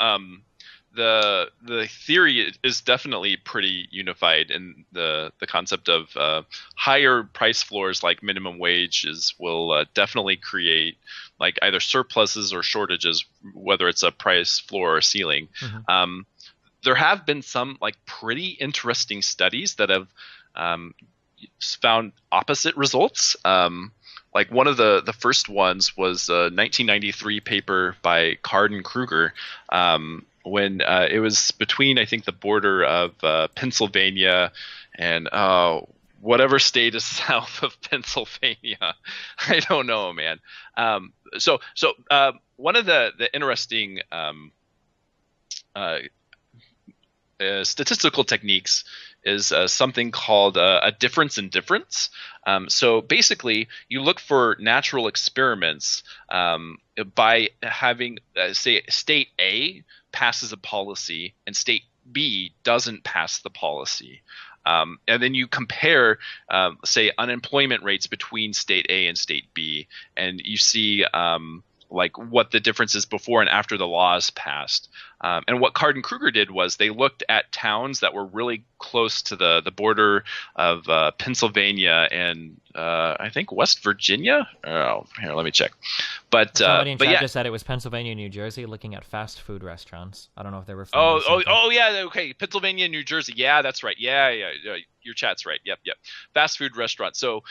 the theory is definitely pretty unified in the concept of higher price floors like minimum wages will definitely create like either surpluses or shortages, whether it's a price floor or ceiling. mhm. There have been some like pretty interesting studies that have um, found opposite results. Like one of the first ones was a 1993 paper by Card and Kruger, when it was between I think the border of Pennsylvania and whatever state is south of Pennsylvania. I don't know, man. So one of the interesting uh, statistical techniques is something called a difference in difference. So basically, you look for natural experiments by having, say, state A passes a policy and state B doesn't pass the policy. And then you compare, say, unemployment rates between state A and state B, and you see like what the difference is before and after the laws passed. And what Card and Kruger did was they looked at towns that were really close to the border of Pennsylvania and I think West Virginia. Oh, here, let me check. Somebody in but chat yeah. just said it was Pennsylvania and New Jersey looking at fast food restaurants. I don't know if they were from Yeah. Okay, Pennsylvania, New Jersey. Yeah, that's right. Yeah. Your chat's right. Yep. Fast food restaurant. So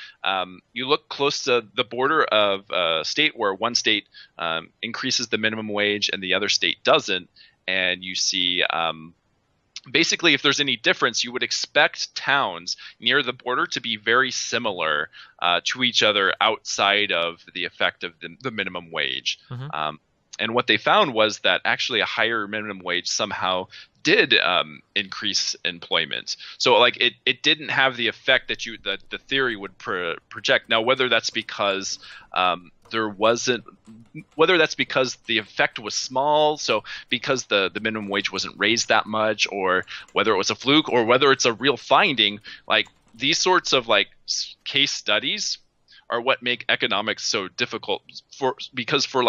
you look close to the border of a state where one state increases the minimum wage and the other state doesn't, and you see. Basically, if there's any difference, you would expect towns near the border to be very similar to each other outside of the effect of the minimum wage. Mm-hmm. And what they found was that actually a higher minimum wage somehow did increase employment. So like it didn't have the effect that the theory would project. Now, whether that's because whether that's because the effect was small, so because the minimum wage wasn't raised that much, or whether it was a fluke, or whether it's a real finding, like these sorts of like case studies are what make economics so difficult because for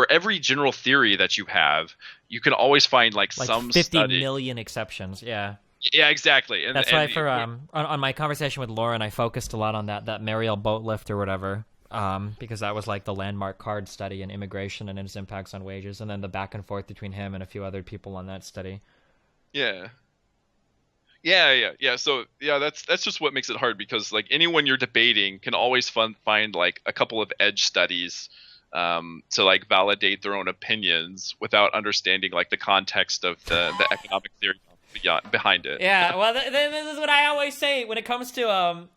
every general theory that you have, you can always find like some 50 study. million exceptions. Yeah. Yeah, exactly. That's why for on my conversation with Lauren, I focused a lot on that Mariel boat lift or whatever. Because that was like the landmark card study in immigration and its impacts on wages, and then the back and forth between him and a few other people on that study. Yeah. So yeah, that's just what makes it hard, because like anyone you're debating can always find like a couple of edge studies to like validate their own opinions without understanding like the context of the economic theory behind it. Yeah, well, this is what I always say when it comes to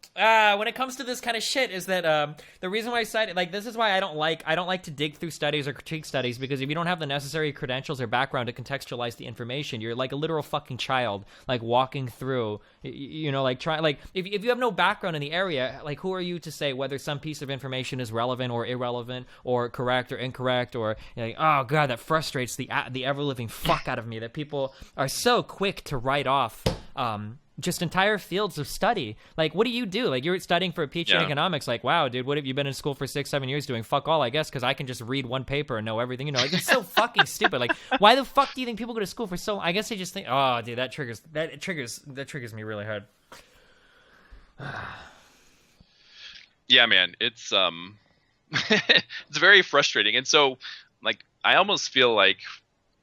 this kind of shit, is that the reason why I cite it, like, this is why I don't like to dig through studies or critique studies, because if you don't have the necessary credentials or background to contextualize the information, you're like a literal fucking child, like walking through, like try, like if you have no background in the area, like who are you to say whether some piece of information is relevant or irrelevant or correct or incorrect, or like, oh god, that frustrates the ever living fuck out of me that people are so quick to write off just entire fields of study. Like, what do you do? Like, you're studying for a PhD in economics. Like, wow, dude, what have you been in school for 6-7 years doing? Fuck all, I guess, because I can just read one paper and know everything. Like, it's so fucking stupid. Like, why the fuck do you think people go to school for so? I guess they just think, oh, dude, that triggers me really hard. Yeah, man, it's it's very frustrating, and so like I almost feel like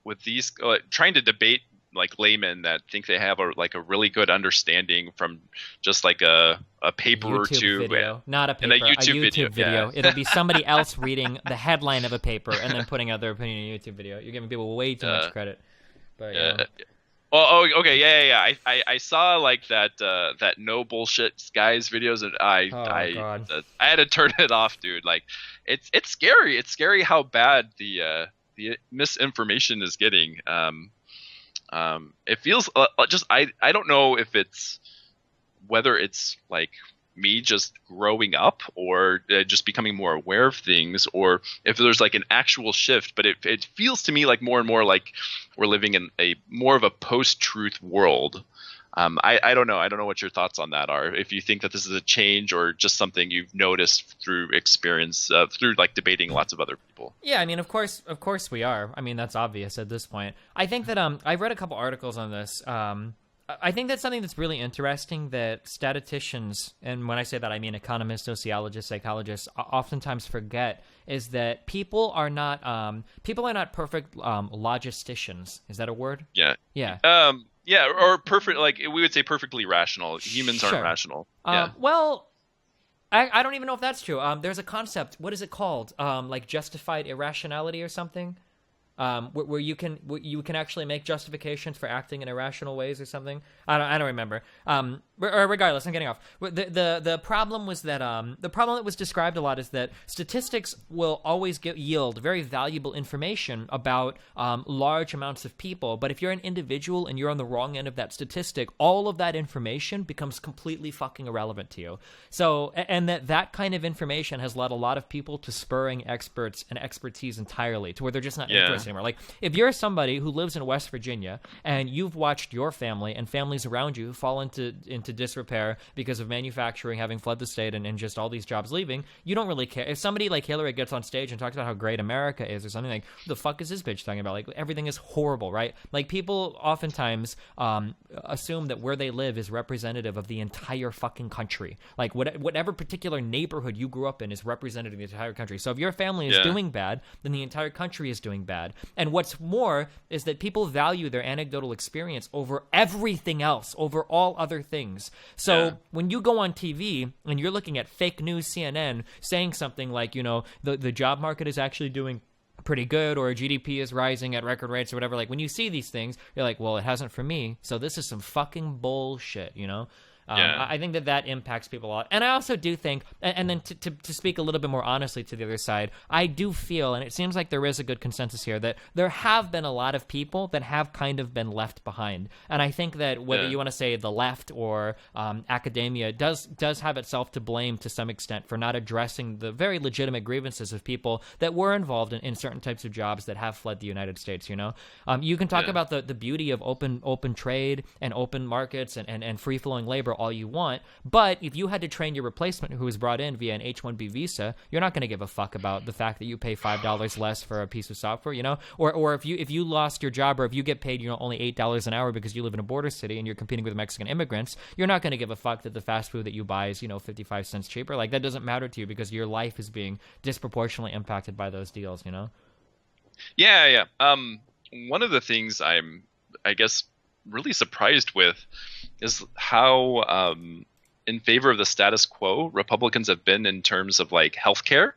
with these trying to debate like laymen that think they have a really good understanding from just like a paper YouTube or two video. Not a paper, and a YouTube video. Yeah. It'll be somebody else reading the headline of a paper and then putting out their opinion in a YouTube video. You're giving people way too much credit. But well, okay, yeah. I saw like that no bullshit guys videos, and I had to turn it off, dude. Like it's scary. It's scary how bad the misinformation is getting. It feels just I don't know if it's whether it's like me just growing up or just becoming more aware of things, or if there's like an actual shift, but it feels to me like more and more like we're living in a more of a post-truth world. I don't know. I don't know what your thoughts on that are. If you think that this is a change or just something you've noticed through experience, through like debating lots of other people. Yeah, I mean, of course we are. I mean, that's obvious at this point. I think that I've read a couple articles on this. I think that's something that's really interesting that statisticians, and when I say that I mean economists, sociologists, psychologists, oftentimes forget, is that people are not perfect logisticians. Is that a word? Yeah. Yeah. Yeah, or perfect, like we would say perfectly rational. Humans aren't rational. Well, I don't even know if that's true. There's a concept. What is it called? Like justified irrationality or something? Where you can actually make justifications for acting in irrational ways or something. I don't remember. Regardless, I'm getting off. The problem was that the problem that was described a lot is that statistics will always yield very valuable information about large amounts of people. But if you're an individual and you're on the wrong end of that statistic, all of that information becomes completely fucking irrelevant to you. So, and that kind of information has led a lot of people to spurring experts and expertise entirely, to where they're just not interested anymore. Like, if you're somebody who lives in West Virginia and you've watched your family and families around you fall into into disrepair because of manufacturing having fled the state and just all these jobs leaving, you don't really care. If somebody like Hillary gets on stage and talks about how great America is or something, like, who the fuck is this bitch talking about? Like, everything is horrible, right? Like, people oftentimes assume that where they live is representative of the entire fucking country. Like, whatever particular neighborhood you grew up in is representative of the entire country. So if your family is doing bad, then the entire country is doing bad. And what's more is that people value their anecdotal experience over everything else, over all other things. So when you go on TV and you're looking at fake news CNN saying something like, you know, the job market is actually doing pretty good, or GDP is rising at record rates or whatever, like, when you see these things, you're like, well, it hasn't for me, so this is some fucking bullshit, you know? I think that impacts people a lot. And I also do think, and then to speak a little bit more honestly to the other side, I do feel, and it seems like there is a good consensus here, that there have been a lot of people that have kind of been left behind. And I think that whether you want to say the left or academia does have itself to blame to some extent for not addressing the very legitimate grievances of people that were involved in certain types of jobs that have fled the United States, you know? You can talk about the beauty of open trade and open markets and free-flowing labor all you want, but if you had to train your replacement who was brought in via an H-1B visa, you're not going to give a fuck about the fact that you pay $5 less for a piece of software, you know? Or if you lost your job, or if you get paid, you know, only $8 an hour because you live in a border city and you're competing with Mexican immigrants, you're not going to give a fuck that the fast food that you buy is, you know, 55 cents cheaper. Like, that doesn't matter to you because your life is being disproportionately impacted by those deals, you know? Yeah. One of the things I'm, I guess, really surprised with is how in favor of the status quo Republicans have been in terms of like healthcare.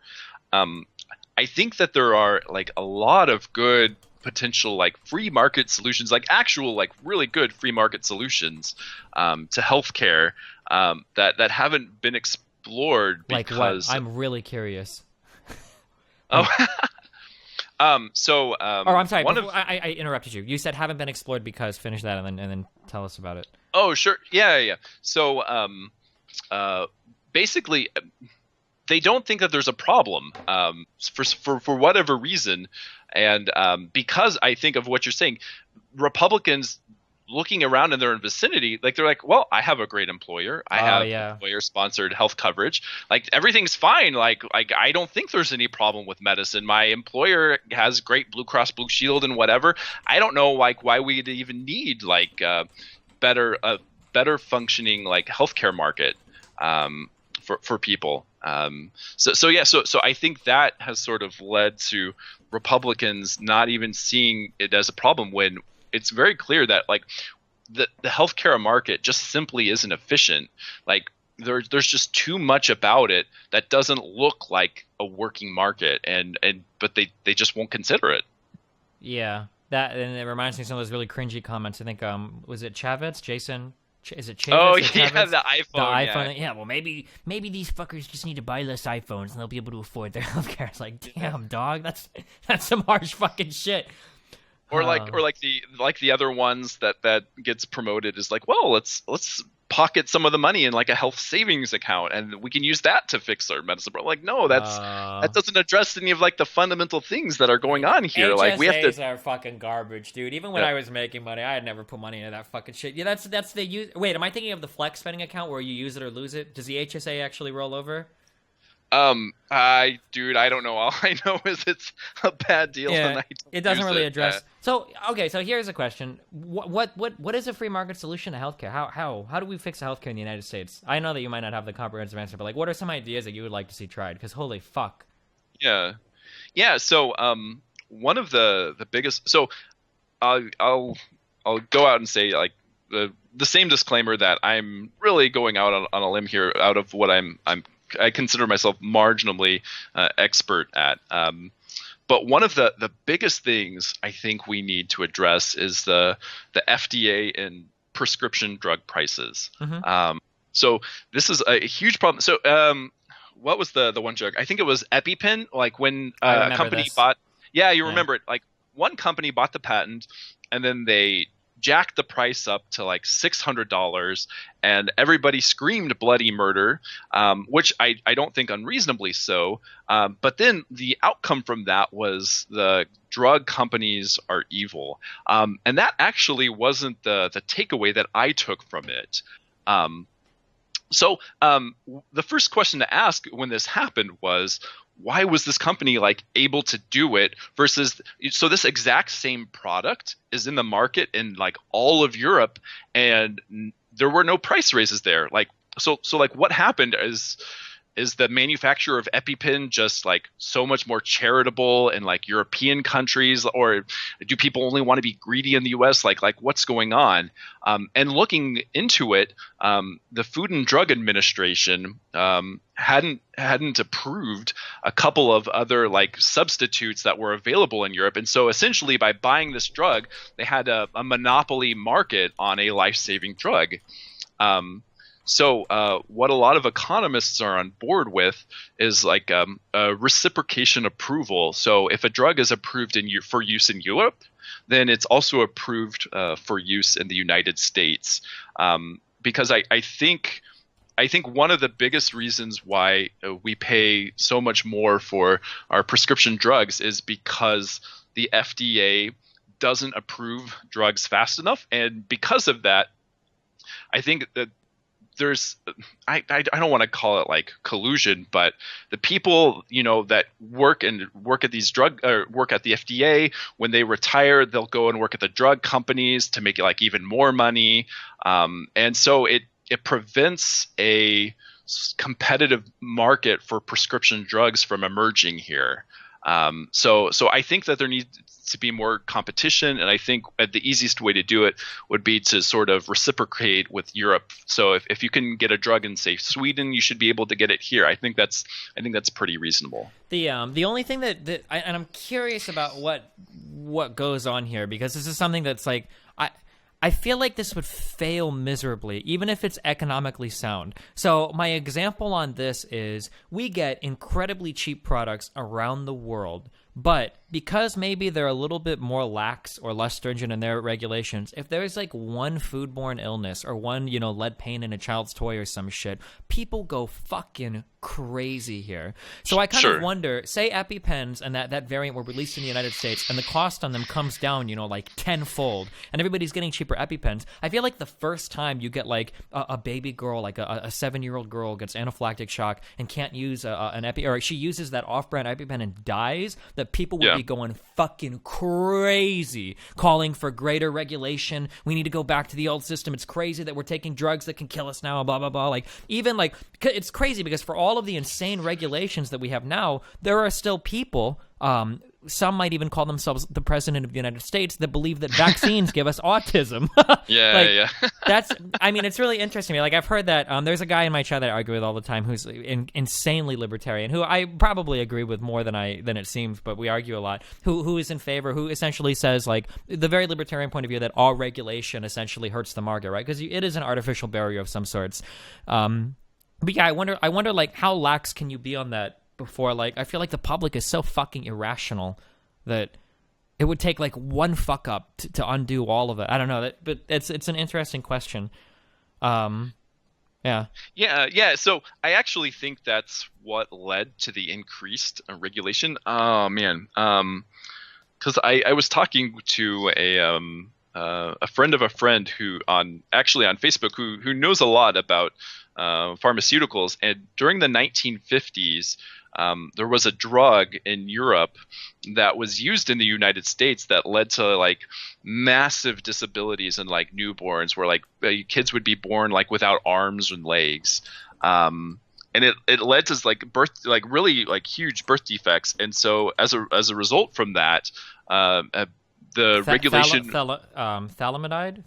I think that there are like a lot of good potential like free market solutions, like actual like really good free market solutions to healthcare that haven't been explored because. Like what? I'm really curious. Oh. I'm sorry. I interrupted you. You said haven't been explored because. Finish that and then tell us about it. Oh, sure. Yeah. So, basically, they don't think that there's a problem for whatever reason, and because I think of what you're saying, Republicans looking around in their vicinity, like they're like, well, I have a great employer. I have employer-sponsored health coverage. Like everything's fine. Like I don't think there's any problem with medicine. My employer has great Blue Cross Blue Shield and whatever. I don't know like why we'd even need like better functioning like healthcare market for people. So I think that has sort of led to Republicans not even seeing it as a problem when it's very clear that like the healthcare market just simply isn't efficient. Like there's just too much about it that doesn't look like a working market, but they just won't consider it. Yeah, that, and it reminds me of some of those really cringy comments. I think was it Chavez, Jason? Is it Chavez? Oh yeah, the iPhone. Yeah, well maybe these fuckers just need to buy less iPhones and they'll be able to afford their healthcare. It's like, damn, dog, that's some harsh fucking shit. Or the other ones that gets promoted is like, well, let's pocket some of the money in like a health savings account and we can use that to fix our medicine problem. Like, no, that doesn't address any of like the fundamental things that are going on here. HSAs like we have to are fucking garbage, dude. Even when I was making money, I had never put money into that fucking shit. Yeah, that's the use. Wait, am I thinking of the flex spending account where you use it or lose it? Does the HSA actually roll over? I don't know. All I know is it's a bad deal. Yeah, and it doesn't really address. So here's a question: what is a free market solution to healthcare? How do we fix healthcare in the United States? I know that you might not have the comprehensive answer, but like, what are some ideas that you would like to see tried? Because holy fuck. Yeah. So one of the biggest. So I'll go out and say like the same disclaimer that I'm really going out on a limb here out of what I consider myself marginally expert at. But one of the biggest things I think we need to address is the FDA and prescription drug prices. Mm-hmm. So this is a huge problem. So what was the one drug? I think it was EpiPen. Like when a company bought. Yeah, you remember it. Like one company bought the patent, and then they jacked the price up to like $600, and everybody screamed bloody murder, which I don't think unreasonably so. But then the outcome from that was the drug companies are evil. And that actually wasn't the takeaway that I took from it. The first question to ask when this happened was, why was this company like able to do it versus so this exact same product is in the market in like all of Europe, and there were no price raises there. Like so like what happened is the manufacturer of EpiPen just like so much more charitable in like European countries, or do people only want to be greedy in the US? Like what's going on? And looking into it, the Food and Drug Administration hadn't approved a couple of other like substitutes that were available in Europe. And so essentially by buying this drug, they had a monopoly market on a life-saving drug. So what a lot of economists are on board with is like a reciprocation approval. So if a drug is approved for use in Europe, then it's also approved for use in the United States. Because I think one of the biggest reasons why we pay so much more for our prescription drugs is because the FDA doesn't approve drugs fast enough, and because of that, I think that there's I don't want to call it like collusion, but the people that work at these work at the FDA, when they retire, they'll go and work at the drug companies to make it like even more money, and so it prevents a competitive market for prescription drugs from emerging here. So I think that there needs to be more competition, and I think the easiest way to do it would be to sort of reciprocate with Europe. So if you can get a drug in, say, Sweden, you should be able to get it here. I think that's pretty reasonable. The only thing and I'm curious about what goes on here, because this is something that's like I feel like this would fail miserably, even if it's economically sound. So my example on this is we get incredibly cheap products around the world, but because maybe they're a little bit more lax or less stringent in their regulations, if there's like one foodborne illness or one, lead paint in a child's toy or some shit, people go fucking crazy here. So I kind of wonder, say EpiPens and that variant were released in the United States and the cost on them comes down, like tenfold, and everybody's getting cheaper EpiPens. I feel like the first time you get like a baby girl, like a 7-year-old girl gets anaphylactic shock and can't use an Epi, or she uses that off-brand EpiPen and dies, that people would be going fucking crazy, calling for greater regulation. We need to go back to the old system. It's crazy that we're taking drugs that can kill us now, blah, blah, blah. Like, even like, it's crazy because for all of the insane regulations that we have now, there are still people, some might even call themselves the president of the United States, that believe that vaccines give us autism. Yeah. It's really interesting to me. Like, I've heard that there's a guy in my chat that I argue with all the time who's insanely libertarian, who I probably agree with more than it seems, but we argue a lot, who is in favor, who essentially says, like, the very libertarian point of view that all regulation essentially hurts the market, right? Because it is an artificial barrier of some sorts. But yeah, I wonder, like, how lax can you be on that before, like, I feel like the public is so fucking irrational that it would take like one fuck up to undo all of it. I don't know, but it's an interesting question. Yeah. So I actually think that's what led to the increased regulation. Oh man, because I was talking to a friend of a friend who on Facebook who knows a lot about pharmaceuticals, and during the 1950s. There was a drug in Europe that was used in the United States that led to like massive disabilities in like newborns, where like kids would be born like without arms and legs, and it led to like really like huge birth defects. And so as a result from that, the regulation thalidomide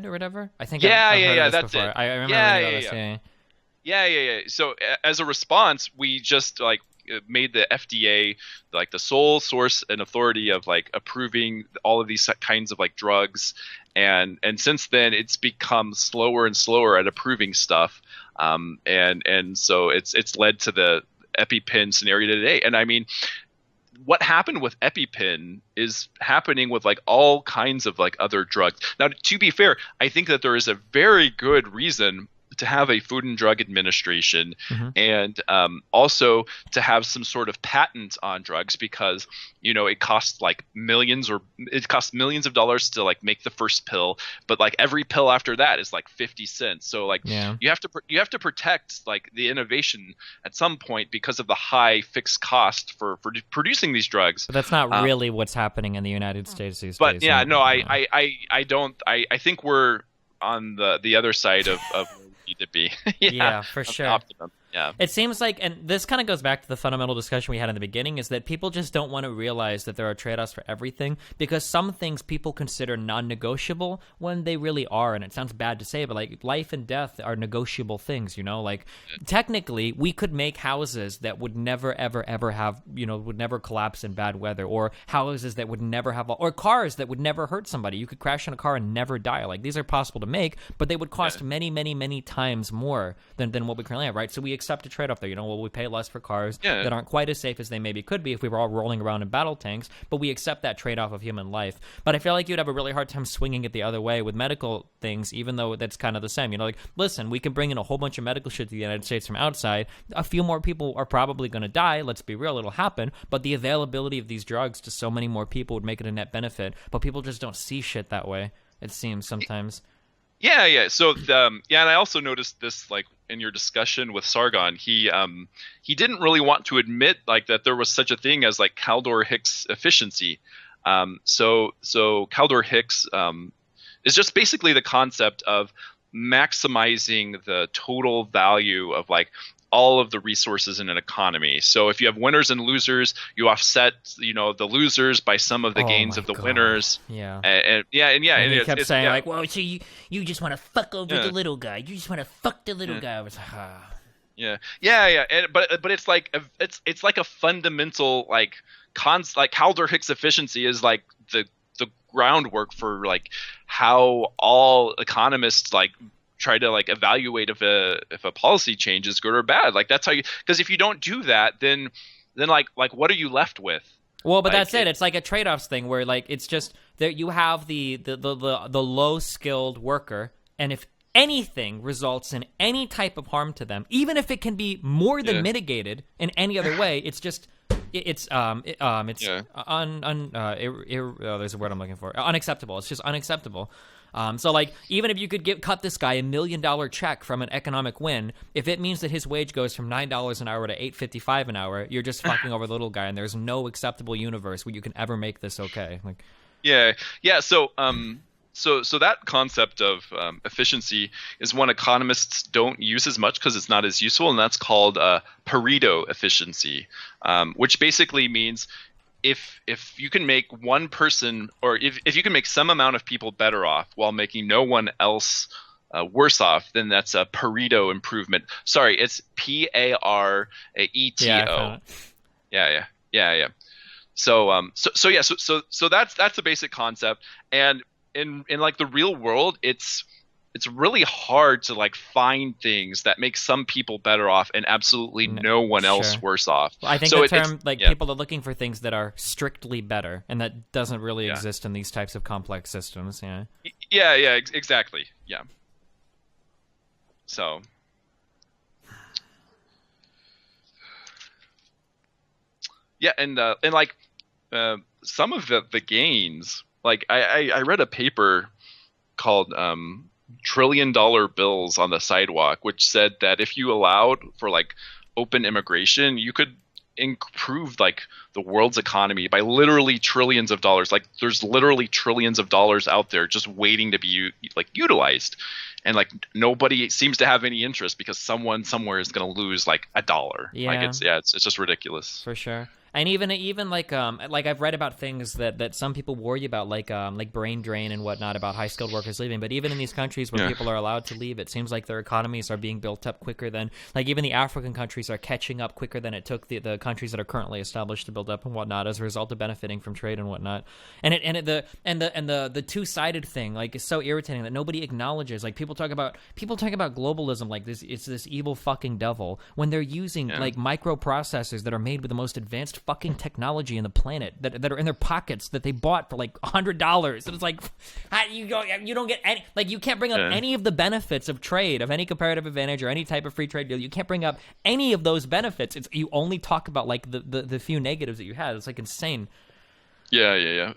or whatever. I think I've heard of this that's before. it. I remember reading about this. Yeah. So as a response, we just like made the FDA like the sole source and authority of like approving all of these kinds of like drugs, and since then it's become slower and slower at approving stuff, and so it's led to the EpiPen scenario today. And I mean, what happened with EpiPen is happening with like all kinds of like other drugs. Now, to be fair, I think that there is a very good reason to have a Food and Drug Administration, Mm-hmm. and also to have some sort of patent on drugs, because it costs millions of dollars to make the first pill, but every pill after that is 50 cents. So Yeah. you have to protect the innovation at some point because of the high fixed cost for producing these drugs. But that's not really what's happening in the United States these But days. yeah, no, I don't. I think we're on the other side of where we need to be. Yeah, for sure. Optimum. Yeah. It seems like, and this kind of goes back to the fundamental discussion we had in the beginning, is that people just don't want to realize that there are trade-offs for everything, because some things people consider non-negotiable when they really are. And it sounds bad to say, but life and death are negotiable things, technically we could make houses that would never, ever, ever have, would never collapse in bad weather, or houses that would never have, or cars that would never hurt somebody. You could crash in a car and never die. These are possible to make, but they would cost many, many, many times more than what we currently have, right? So we accept a trade-off there. We pay less for cars that aren't quite as safe as they maybe could be if we were all rolling around in battle tanks, but we accept that trade-off of human life. But I feel like you'd have a really hard time swinging it the other way with medical things, even though that's kind of the same. Listen, we can bring in a whole bunch of medical shit to the United States from outside. A few more people are probably going to die. Let's be real, it'll happen. But the availability of these drugs to so many more people would make it a net benefit. But people just don't see shit that way, it seems sometimes. Yeah. So, and I also noticed this, in your discussion with Sargon, he didn't really want to admit that there was such a thing as Kaldor-Hicks efficiency. So Kaldor-Hicks is just basically the concept of maximizing the total value of all of the resources in an economy. So if you have winners and losers, you offset, the losers by some of the gains of the winners. Yeah. And he kept saying well, so you just want to fuck over the little guy. You just want to fuck the little guy. I was Yeah. But it's it's a fundamental Kaldor-Hicks efficiency is the groundwork for how all economists try to evaluate if a policy change is good or bad. That's how because if you don't do that, then what are you left with? Well, but that's it. It's a trade-offs thing where it's just that you have the low skilled worker, and if anything results in any type of harm to them, even if it can be more than mitigated in any other way, it's just there's a word I'm looking for. Unacceptable. It's just unacceptable. So even if you could cut this guy $1 million check from an economic win, if it means that his wage goes from $9 an hour to $8.55 an hour, you're just fucking over the little guy, and there's no acceptable universe where you can ever make this okay. So that concept of efficiency is one economists don't use as much because it's not as useful, and that's called Pareto efficiency, which basically means if you can make one person, or if you can make some amount of people better off while making no one else worse off, then that's a Pareto improvement. Sorry, it's Pareto. Yeah. So that's the basic concept, and in the real world, it's really hard to find things that make some people better off and absolutely no one else worse off. Well, I think the term people are looking for things that are strictly better, and that doesn't really exist in these types of complex systems. Exactly. Yeah. So and some of the gains, I read a paper called $1 trillion bills on the sidewalk, which said that if you allowed for open immigration, you could improve the world's economy by literally trillions of dollars. There's literally trillions of dollars out there just waiting to be utilized, and nobody seems to have any interest because someone somewhere is going to lose $1. It's just ridiculous. For sure. And even I've read about things that some people worry about, like brain drain and whatnot, about high skilled workers leaving. But even in these countries where people are allowed to leave, it seems like their economies are being built up quicker than even the African countries are catching up quicker than it took the countries that are currently established to build up and whatnot as a result of benefiting from trade and whatnot. And the two-sided thing is so irritating that nobody acknowledges. People talk about globalism it's this evil fucking devil when they're using microprocessors that are made with the most advanced fucking technology in the planet that are in their pockets that they bought for like $100. And it's like, you don't get any, like, you can't bring up any of the benefits of trade, of any comparative advantage or any type of free trade deal. You can't bring up any of those benefits. You only talk about like the few negatives that you had. It's like insane. Yeah.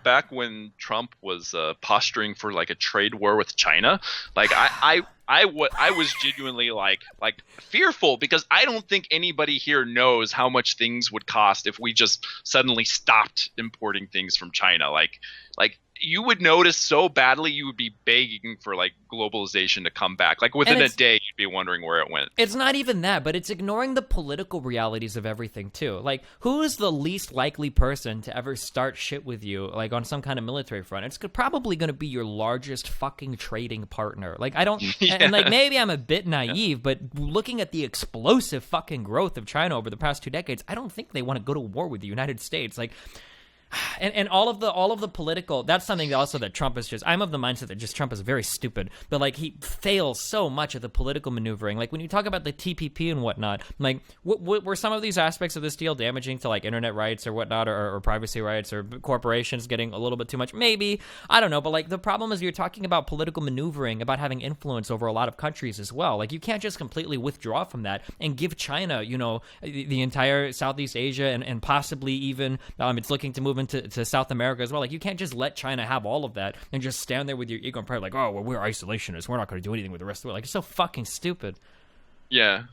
Back when Trump was posturing for like a trade war with China, like I was genuinely like fearful, because I don't think anybody here knows how much things would cost if we just suddenly stopped importing things from China. Like you would notice so badly, you would be begging for like globalization to come back. Like within a day, you'd be wondering where it went. It's not even that, but it's ignoring the political realities of everything too. Like, who is the least likely person to ever start shit with you, like on some kind of military front? It's probably going to be your largest fucking trading partner. Like, I don't, and like maybe I'm a bit naive, but looking at the explosive fucking growth of China over the past 2 decades, I don't think they want to go to war with the United States. Like, and all of the political, that's something also that Trump is just, I'm of the mindset that just Trump is very stupid, but like he fails so much at the political maneuvering. Like when you talk about the TPP and whatnot, like were some of these aspects of this deal damaging to like internet rights or whatnot, or privacy rights, or corporations getting a little bit too much? Maybe, I don't know, but like the problem is you're talking about political maneuvering, about having influence over a lot of countries as well. Like you can't just completely withdraw from that and give China, you know, the entire Southeast Asia and possibly even it's looking to move into South America as well. Like you can't just let China have all of that and just stand there with your ego and pride like, oh, well, we're isolationists, we're not going to do anything with the rest of the world. Like, it's so fucking stupid. Yeah,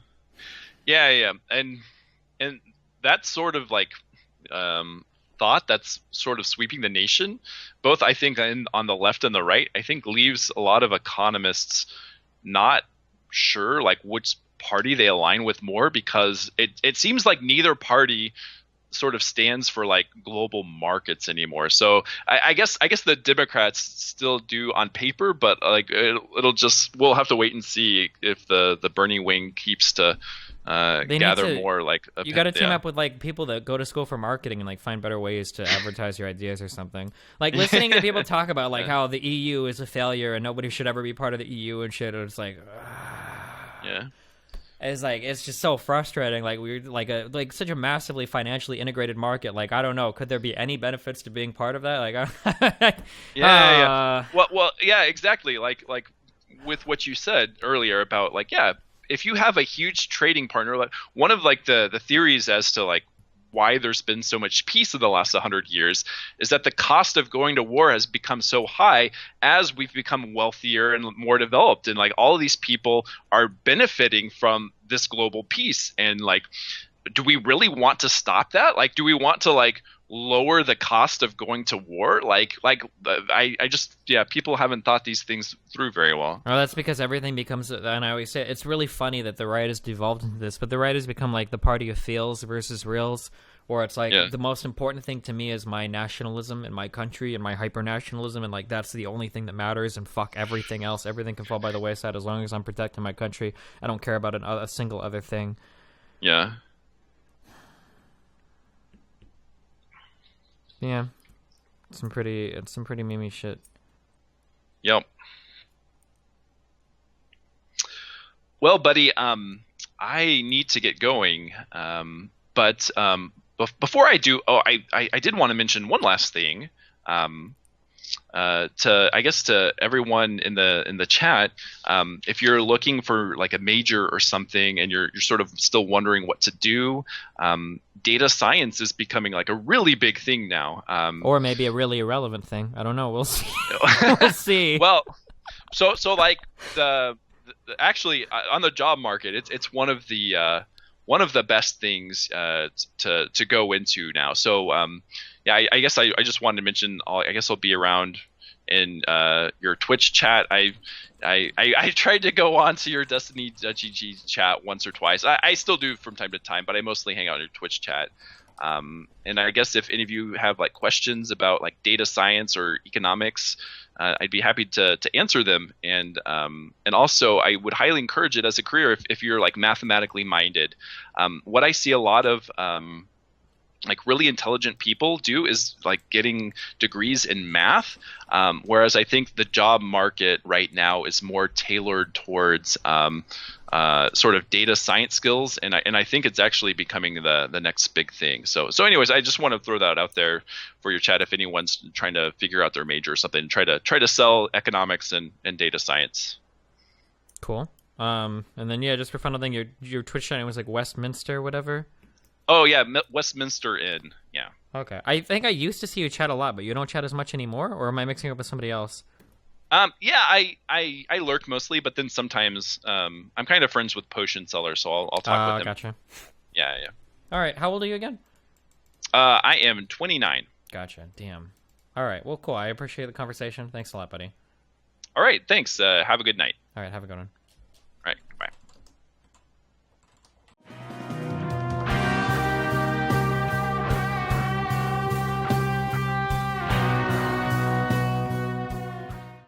and that sort of like thought that's sort of sweeping the nation, both I think on the left and the right, I think leaves a lot of economists not sure like which party they align with more, because it seems like neither party sort of stands for like global markets anymore. So I guess the Democrats still do on paper, but like we'll have to wait and see if the Bernie wing keeps to gather more. Like you got to team up with like people that go to school for marketing and like find better ways to advertise your ideas or something. Like listening to people talk about like how the EU is a failure and nobody should ever be part of the EU and shit. It's like, yeah. It's like, it's just so frustrating. Like we're like such a massively financially integrated market. Like, I don't know, could there be any benefits to being part of that? Like, yeah. Well, yeah, exactly. Like with what you said earlier about like, yeah, if you have a huge trading partner, like one of like the theories as to like why there's been so much peace in the last 100 years is that the cost of going to war has become so high as we've become wealthier and more developed, and like all of these people are benefiting from this global peace. And like, do we really want to stop that? Like, do we want to like lower the cost of going to war? I just, yeah, people haven't thought these things through very well. Well, that's because everything becomes, and I always say it's really funny that the right has devolved into this, but the right has become like the party of feels versus reals, where it's like the most important thing to me is my nationalism and my country and my hyper-nationalism, and like that's the only thing that matters, and fuck everything else. Everything can fall by the wayside as long as I'm protecting my country. I don't care about a single other thing. Yeah. Yeah, it's some pretty memey shit. Yep. Well, buddy, I need to get going. But before I do, I did want to mention one last thing. To everyone in the chat, if you're looking for like a major or something and you're sort of still wondering what to do, data science is becoming like a really big thing now. Or maybe a really irrelevant thing. I don't know. We'll see. We'll see. Well, so like actually on the job market, it's one of the best things to go into now. So I guess I just wanted to mention. I guess I'll be around in your Twitch chat. I tried to go on to your Destiny GG chat once or twice. I still do from time to time, but I mostly hang out in your Twitch chat. And I guess if any of you have like questions about like data science or economics, I'd be happy to answer them. And also I would highly encourage it as a career if you're like mathematically minded. What I see a lot of like really intelligent people do is like getting degrees in math, whereas I think the job market right now is more tailored towards sort of data science skills, and I think it's actually becoming the next big thing. So anyways, I just want to throw that out there for your chat if anyone's trying to figure out their major or something. Try to sell economics and data science. Cool. And then yeah, just for fun thing, your Twitch channel was like Westminster, whatever. Oh yeah, Westminster Inn. Yeah. Okay. I think I used to see you chat a lot, but you don't chat as much anymore, or am I mixing up with somebody else? Yeah, I lurk mostly, but then sometimes I'm kind of friends with Potion Seller, so I'll talk with him. Gotcha. Yeah. All right. How old are you again? I am 29. Gotcha. Damn. All right. Well, cool. I appreciate the conversation. Thanks a lot, buddy. All right. Thanks. Have a good night. All right. Have a good one. All right. Bye.